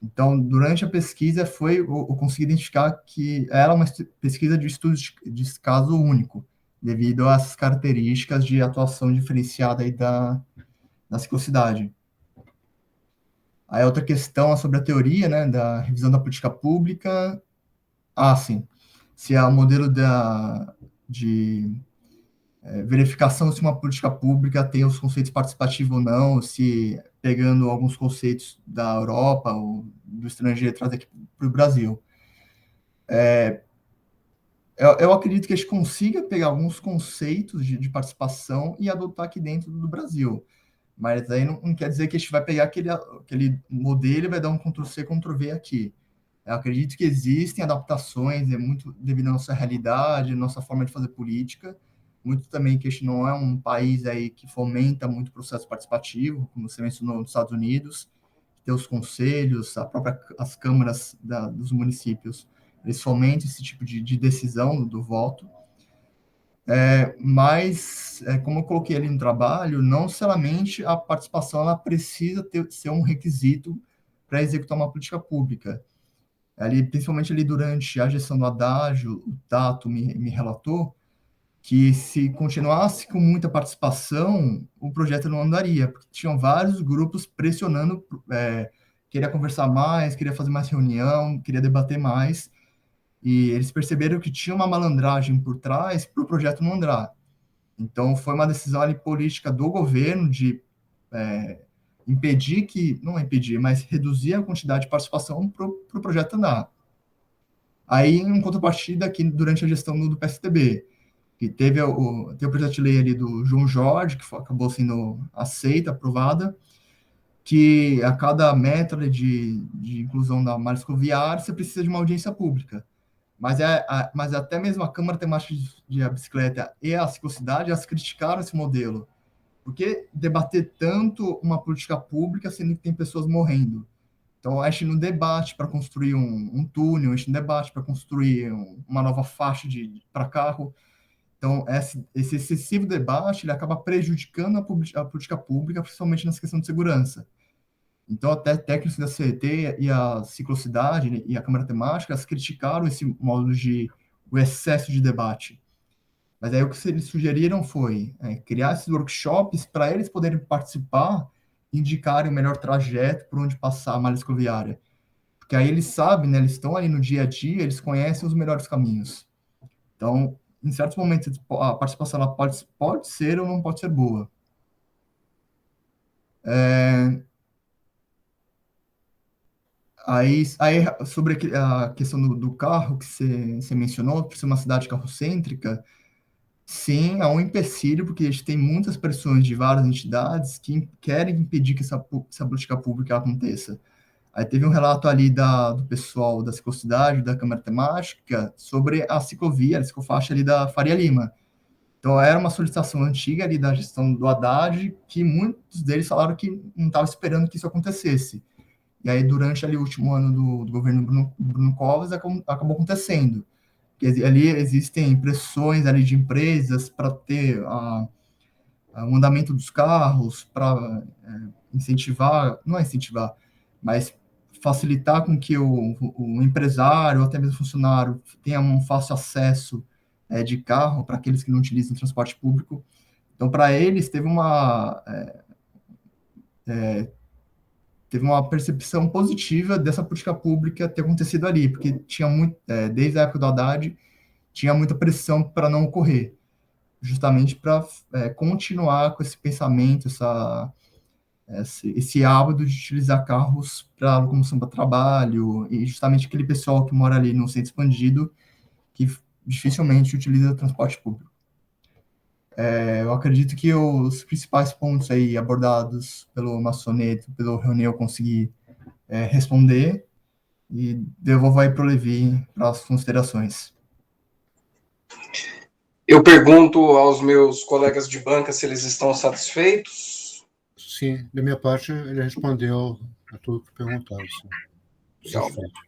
Então, durante a pesquisa, eu consegui identificar que era uma pesquisa de estudo de caso único, devido a essas características de atuação diferenciada aí da ciclocidade. Aí outra questão é sobre a teoria, né, da revisão da política pública. Sim. Se é o modelo de verificação se uma política pública tem os conceitos participativos ou não, se pegando alguns conceitos da Europa ou do estrangeiro traz aqui para o Brasil. Eu acredito que a gente consiga pegar alguns conceitos de participação e adotar aqui dentro do Brasil. Mas aí não quer dizer que a gente vai pegar aquele modelo e vai dar um Ctrl-C, Ctrl-V aqui. Eu acredito que existem adaptações, é muito devido à nossa realidade, à nossa forma de fazer política, muito também que a gente não é um país aí que fomenta muito o processo participativo, como você mencionou nos Estados Unidos, tem os conselhos, as câmaras dos municípios, eles fomentam esse tipo de decisão do voto. Mas, como eu coloquei ali no trabalho, não necessariamente a participação ela precisa ser um requisito para executar uma política pública. Principalmente ali durante a gestão do Haddad, o Tato me relatou que se continuasse com muita participação, o projeto não andaria, porque tinham vários grupos pressionando, queria conversar mais, queria fazer mais reunião, queria debater mais, e eles perceberam que tinha uma malandragem por trás para o projeto não andar. Então, foi uma decisão ali, política do governo de não impedir, mas reduzir a quantidade de participação para o projeto andar. Aí, em contrapartida, aqui durante a gestão do PSDB, que teve o projeto de lei ali do João Jorge, que acabou sendo aceita, aprovada, que a cada metro de inclusão da malha escoviária, você precisa de uma audiência pública. Mas até mesmo a Câmara Temática de Bicicleta e a Ciclocidade, elas criticaram esse modelo. Por que debater tanto uma política pública, sendo que tem pessoas morrendo? Então, a gente não debate para construir um túnel, a gente não debate para construir uma nova faixa para carro. Então, esse excessivo debate ele acaba prejudicando a política pública, principalmente nessa questão de segurança. Então, até técnicos da CET e a Ciclocidade e a Câmara Temática elas criticaram esse modo o excesso de debate. Mas aí o que eles sugeriram foi criar esses workshops para eles poderem participar e indicarem o melhor trajeto por onde passar a malha escoviária. Porque aí eles sabem, né, eles estão ali no dia a dia, eles conhecem os melhores caminhos. Então, em certos momentos, a participação ela pode ser ou não pode ser boa. Aí sobre a questão do carro que você mencionou, por ser uma cidade carrocêntrica, sim, há um empecilho, porque a gente tem muitas pressões de várias entidades que querem impedir que essa política pública aconteça. Aí teve um relato ali do pessoal da ciclocidade, da Câmara Temática, sobre a ciclovia, a ciclofaixa ali da Faria Lima. Então, era uma solicitação antiga ali da gestão do Haddad, que muitos deles falaram que não estavam esperando que isso acontecesse. E aí, durante ali o último ano do governo Bruno Covas, acabou acontecendo. Porque ali existem pressões ali de empresas para ter o andamento dos carros, para não é incentivar, mas facilitar com que o empresário, ou até mesmo o funcionário, tenha um fácil acesso de carro para aqueles que não utilizam transporte público. Então, para eles, teve uma percepção positiva dessa política pública ter acontecido ali, porque tinha muito, desde a época do Haddad, tinha muita pressão para não ocorrer, justamente para continuar com esse pensamento, esse hábito de utilizar carros para locomoção para trabalho, e justamente aquele pessoal que mora ali no centro expandido, que dificilmente utiliza transporte público. Eu acredito que os principais pontos aí abordados pelo Massoneto, pelo René, eu consegui responder, e devolvo aí para o Levi para as considerações. Eu pergunto aos meus colegas de banca se eles estão satisfeitos. Sim, da minha parte, ele respondeu a tudo que perguntava. Satisfeito.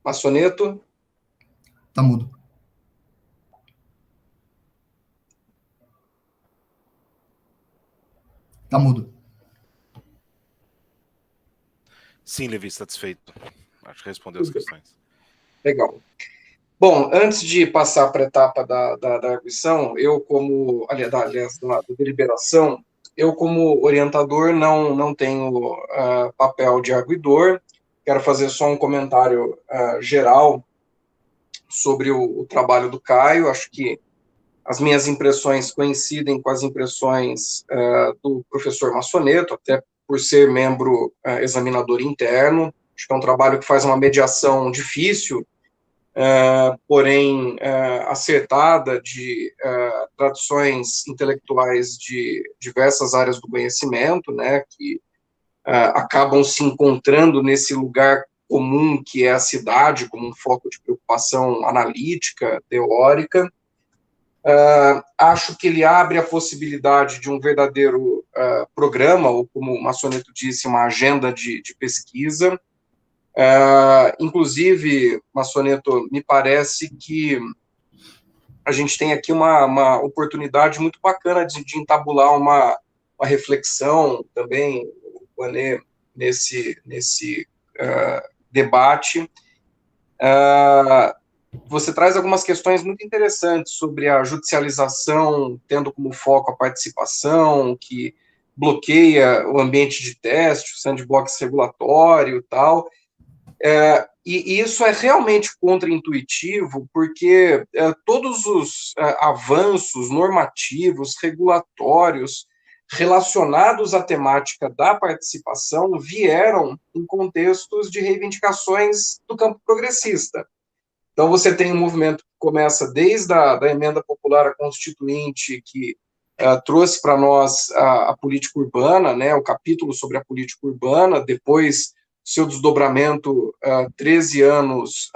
Massoneto? Tá mudo. Tá mudo. Sim, Levi, satisfeito. Acho que respondeu as questões. Legal. Bom, antes de passar para a etapa da arguição, da deliberação, eu, como orientador, não tenho papel de arguidor. Quero fazer só um comentário geral sobre o trabalho do Caio. Acho que as minhas impressões coincidem com as impressões do professor Massoneto, até por ser membro examinador interno. Acho que é um trabalho que faz uma mediação difícil, porém acertada, de tradições intelectuais de diversas áreas do conhecimento, né, que acabam se encontrando nesse lugar comum que é a cidade, como um foco de preocupação analítica, teórica. Acho que ele abre a possibilidade de um verdadeiro programa, ou, como o Massoneto disse, uma agenda de pesquisa. Inclusive, Massoneto, me parece que a gente tem aqui uma oportunidade muito bacana de entabular uma reflexão também, o Anê, nesse debate. Você traz algumas questões muito interessantes sobre a judicialização, tendo como foco a participação, que bloqueia o ambiente de teste, o sandbox regulatório e tal. E isso é realmente contraintuitivo, porque todos os avanços normativos, regulatórios, relacionados à temática da participação vieram em contextos de reivindicações do campo progressista. Então, você tem um movimento que começa desde a emenda popular à Constituinte, que trouxe para nós a política urbana, né, o capítulo sobre a política urbana, depois seu desdobramento 13 anos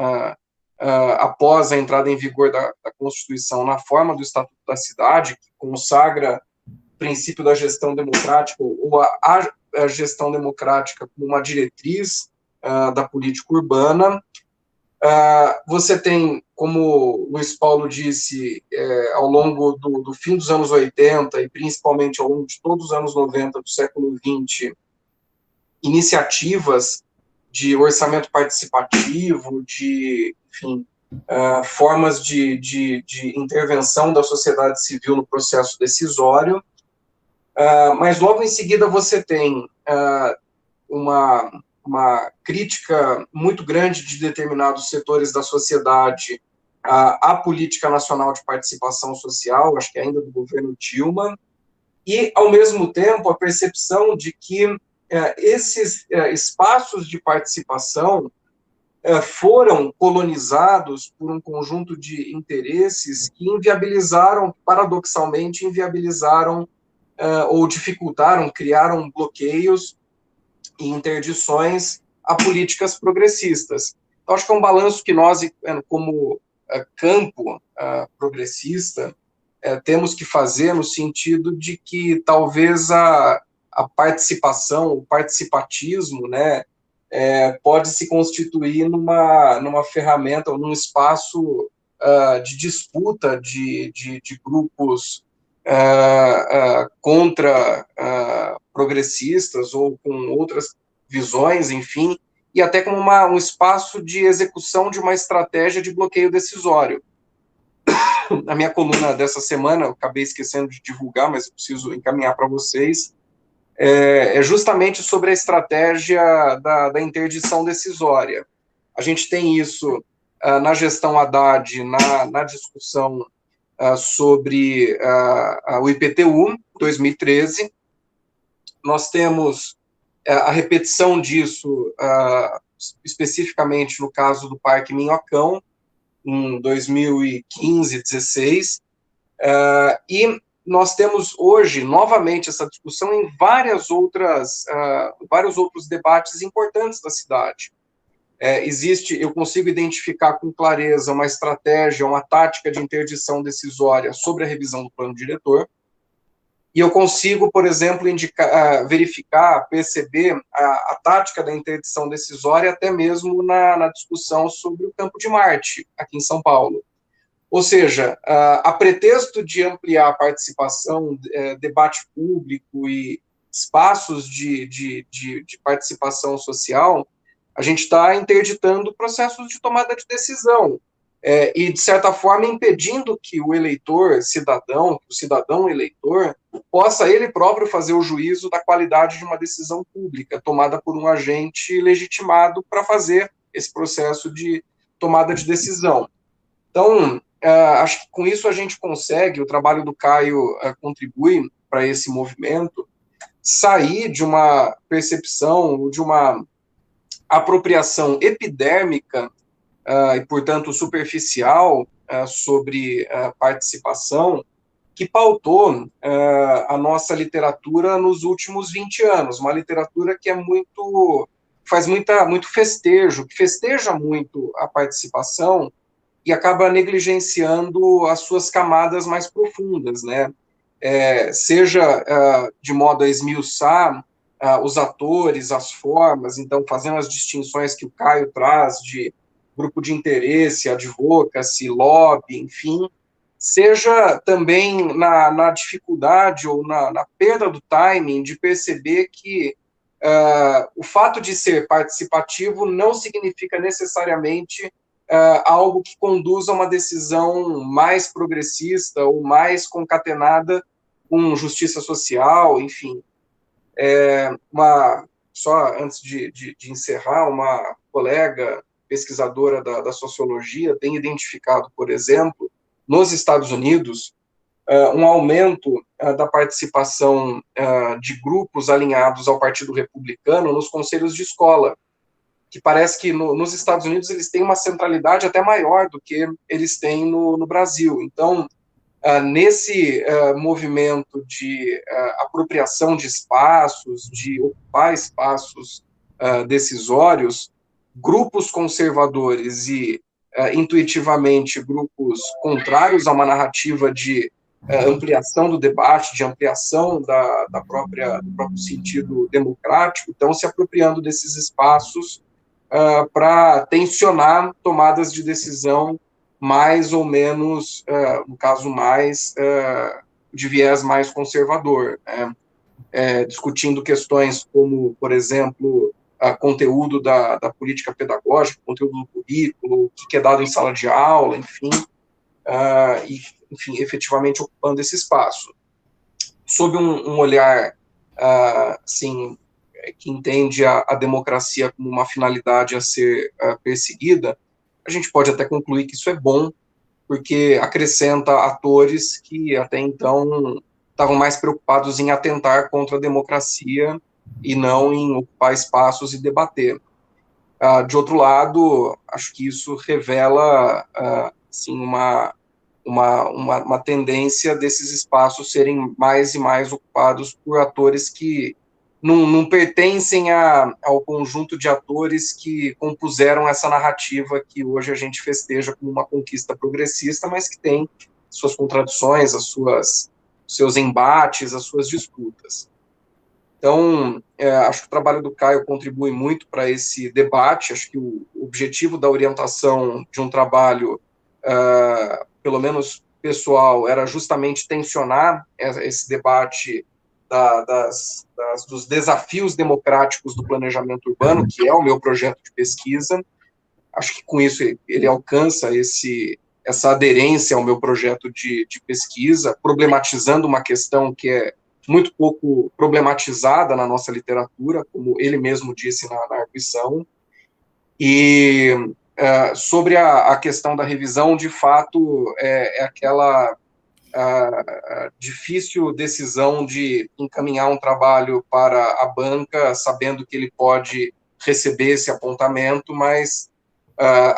após a entrada em vigor da Constituição, na forma do Estatuto da Cidade, que consagra o princípio da gestão democrática, ou a gestão democrática como uma diretriz da política urbana. Você tem, como o Luiz Paulo disse, ao longo do fim dos anos 80 e principalmente ao longo de todos os anos 90 do século XX, iniciativas de orçamento participativo, enfim, formas de intervenção da sociedade civil no processo decisório, mas logo em seguida você tem uma crítica muito grande de determinados setores da sociedade à política nacional de participação social, acho que ainda do governo Dilma, e, ao mesmo tempo, a percepção de que esses espaços de participação foram colonizados por um conjunto de interesses que paradoxalmente inviabilizaram ou dificultaram, criaram bloqueios e interdições a políticas progressistas. Então, acho que é um balanço que nós, como campo progressista, temos que fazer no sentido de que talvez a participação, o participatismo, né, pode se constituir numa ferramenta ou num espaço de disputa de grupos contra progressistas ou com outras visões, enfim, e até como um espaço de execução de uma estratégia de bloqueio decisório. A minha coluna dessa semana, eu acabei esquecendo de divulgar, mas eu preciso encaminhar para vocês, é justamente sobre a estratégia da interdição decisória. A gente tem isso na gestão Haddad, na discussão sobre o IPTU, 2013. Nós temos a repetição disso, especificamente no caso do Parque Minhocão, em 2015, 16, e nós temos hoje, novamente, essa discussão em vários outros debates importantes da cidade. Eu consigo identificar com clareza uma estratégia, uma tática de interdição decisória sobre a revisão do plano diretor, e eu consigo, por exemplo, verificar, perceber a tática da interdição decisória até mesmo na discussão sobre o Campo de Marte, aqui em São Paulo. Ou seja, a pretexto de ampliar a participação, debate público e espaços de participação social, a gente está interditando processos de tomada de decisão, e, de certa forma, impedindo que o eleitor, o cidadão eleitor, possa ele próprio fazer o juízo da qualidade de uma decisão pública, tomada por um agente legitimado para fazer esse processo de tomada de decisão. Então, acho que com isso a gente consegue, o trabalho do Caio contribui para esse movimento, sair de uma percepção, de uma apropriação epidérmica e, portanto, superficial sobre participação, que pautou a nossa literatura nos últimos 20 anos, uma literatura que faz muito festejo, que festeja muito a participação e acaba negligenciando as suas camadas mais profundas, né? Seja de modo a esmiuçar os atores, as formas, então fazendo as distinções que o Caio traz de grupo de interesse, advocacy, lobby, enfim, seja também na dificuldade ou na perda do timing de perceber que o fato de ser participativo não significa necessariamente algo que conduza a uma decisão mais progressista ou mais concatenada com justiça social, enfim. Só antes de encerrar, uma colega pesquisadora da sociologia tem identificado, por exemplo, nos Estados Unidos, um aumento da participação de grupos alinhados ao Partido Republicano nos conselhos de escola, que parece que nos Estados Unidos eles têm uma centralidade até maior do que eles têm no Brasil. Então, nesse movimento de apropriação de espaços, de ocupar espaços decisórios, grupos conservadores e, intuitivamente, grupos contrários a uma narrativa de ampliação do debate, de ampliação do próprio sentido democrático, estão se apropriando desses espaços para tensionar tomadas de decisão mais ou menos, no caso mais, de viés mais conservador, né? Discutindo questões como, por exemplo, conteúdo da política pedagógica, conteúdo do currículo, o que é dado em sala de aula, enfim, efetivamente ocupando esse espaço. Sob um olhar, assim, que entende a democracia como uma finalidade a ser perseguida, a gente pode até concluir que isso é bom, porque acrescenta atores que até então estavam mais preocupados em atentar contra a democracia e não em ocupar espaços e debater. De outro lado, acho que isso revela assim, uma tendência desses espaços serem mais e mais ocupados por atores que não pertencem ao conjunto de atores que compuseram essa narrativa que hoje a gente festeja como uma conquista progressista, mas que tem suas contradições, seus embates, as suas disputas. Então, acho que o trabalho do Caio contribui muito para esse debate. Acho que o objetivo da orientação de um trabalho, pelo menos pessoal, era justamente tensionar esse debate dos desafios democráticos do planejamento urbano, que é o meu projeto de pesquisa. Acho que com isso ele alcança essa aderência ao meu projeto de pesquisa, problematizando uma questão que é muito pouco problematizada na nossa literatura, como ele mesmo disse na arguição, e sobre a questão da revisão, de fato, é aquela difícil decisão de encaminhar um trabalho para a banca, sabendo que ele pode receber esse apontamento, mas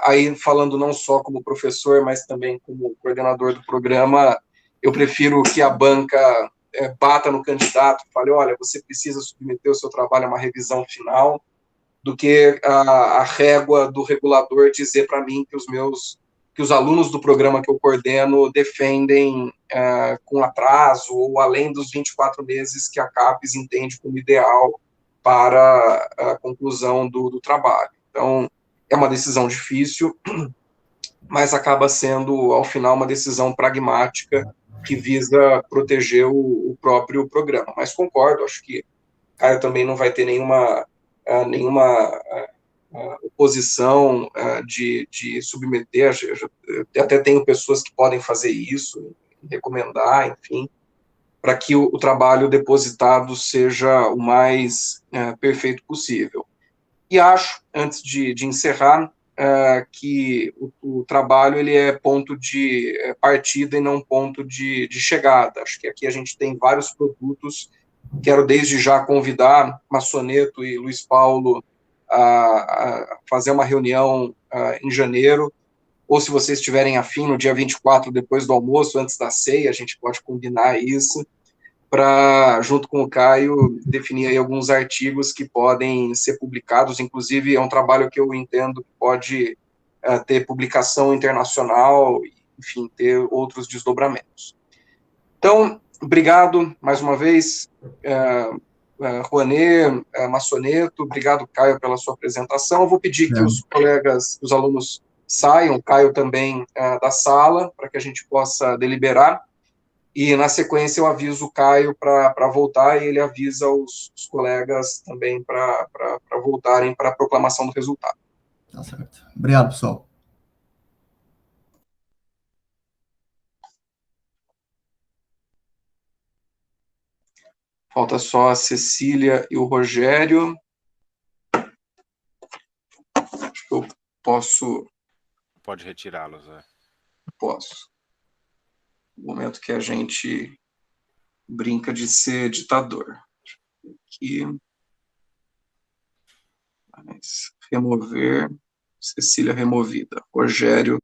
aí falando não só como professor, mas também como coordenador do programa, eu prefiro que a banca bata no candidato, fale, olha, você precisa submeter o seu trabalho a uma revisão final, do que a régua do regulador dizer para mim que os alunos do programa que eu coordeno defendem com atraso ou além dos 24 meses que a CAPES entende como ideal para a conclusão do trabalho. Então, é uma decisão difícil, mas acaba sendo, ao final, uma decisão pragmática que visa proteger o próprio programa. Mas concordo, acho que Caio também não vai ter nenhuma oposição de submeter, até tenho pessoas que podem fazer isso, recomendar, enfim, para que o trabalho depositado seja o mais perfeito possível. E acho, antes de encerrar, que o trabalho ele é ponto de partida e não ponto de chegada. Acho que aqui a gente tem vários produtos. Quero desde já convidar Massoneto e Luiz Paulo a fazer uma reunião em janeiro, ou se vocês estiverem afim, no dia 24, depois do almoço, antes da ceia, a gente pode combinar isso, para, junto com o Caio, definir aí alguns artigos que podem ser publicados, inclusive é um trabalho que eu entendo que pode ter publicação internacional, enfim, ter outros desdobramentos. Então, obrigado mais uma vez, Rouanet, Massoneto, obrigado, Caio, pela sua apresentação. Eu vou pedir que os colegas, os alunos saiam, Caio também, da sala, para que a gente possa deliberar. E, na sequência, eu aviso o Caio para voltar e ele avisa os colegas também para voltarem para a proclamação do resultado. Tá certo. Obrigado, pessoal. Falta só a Cecília e o Rogério. Acho que eu posso... Pode retirá-los, né? Posso. No momento que a gente brinca de ser ditador. Aqui. Remover. Cecília removida. Rogério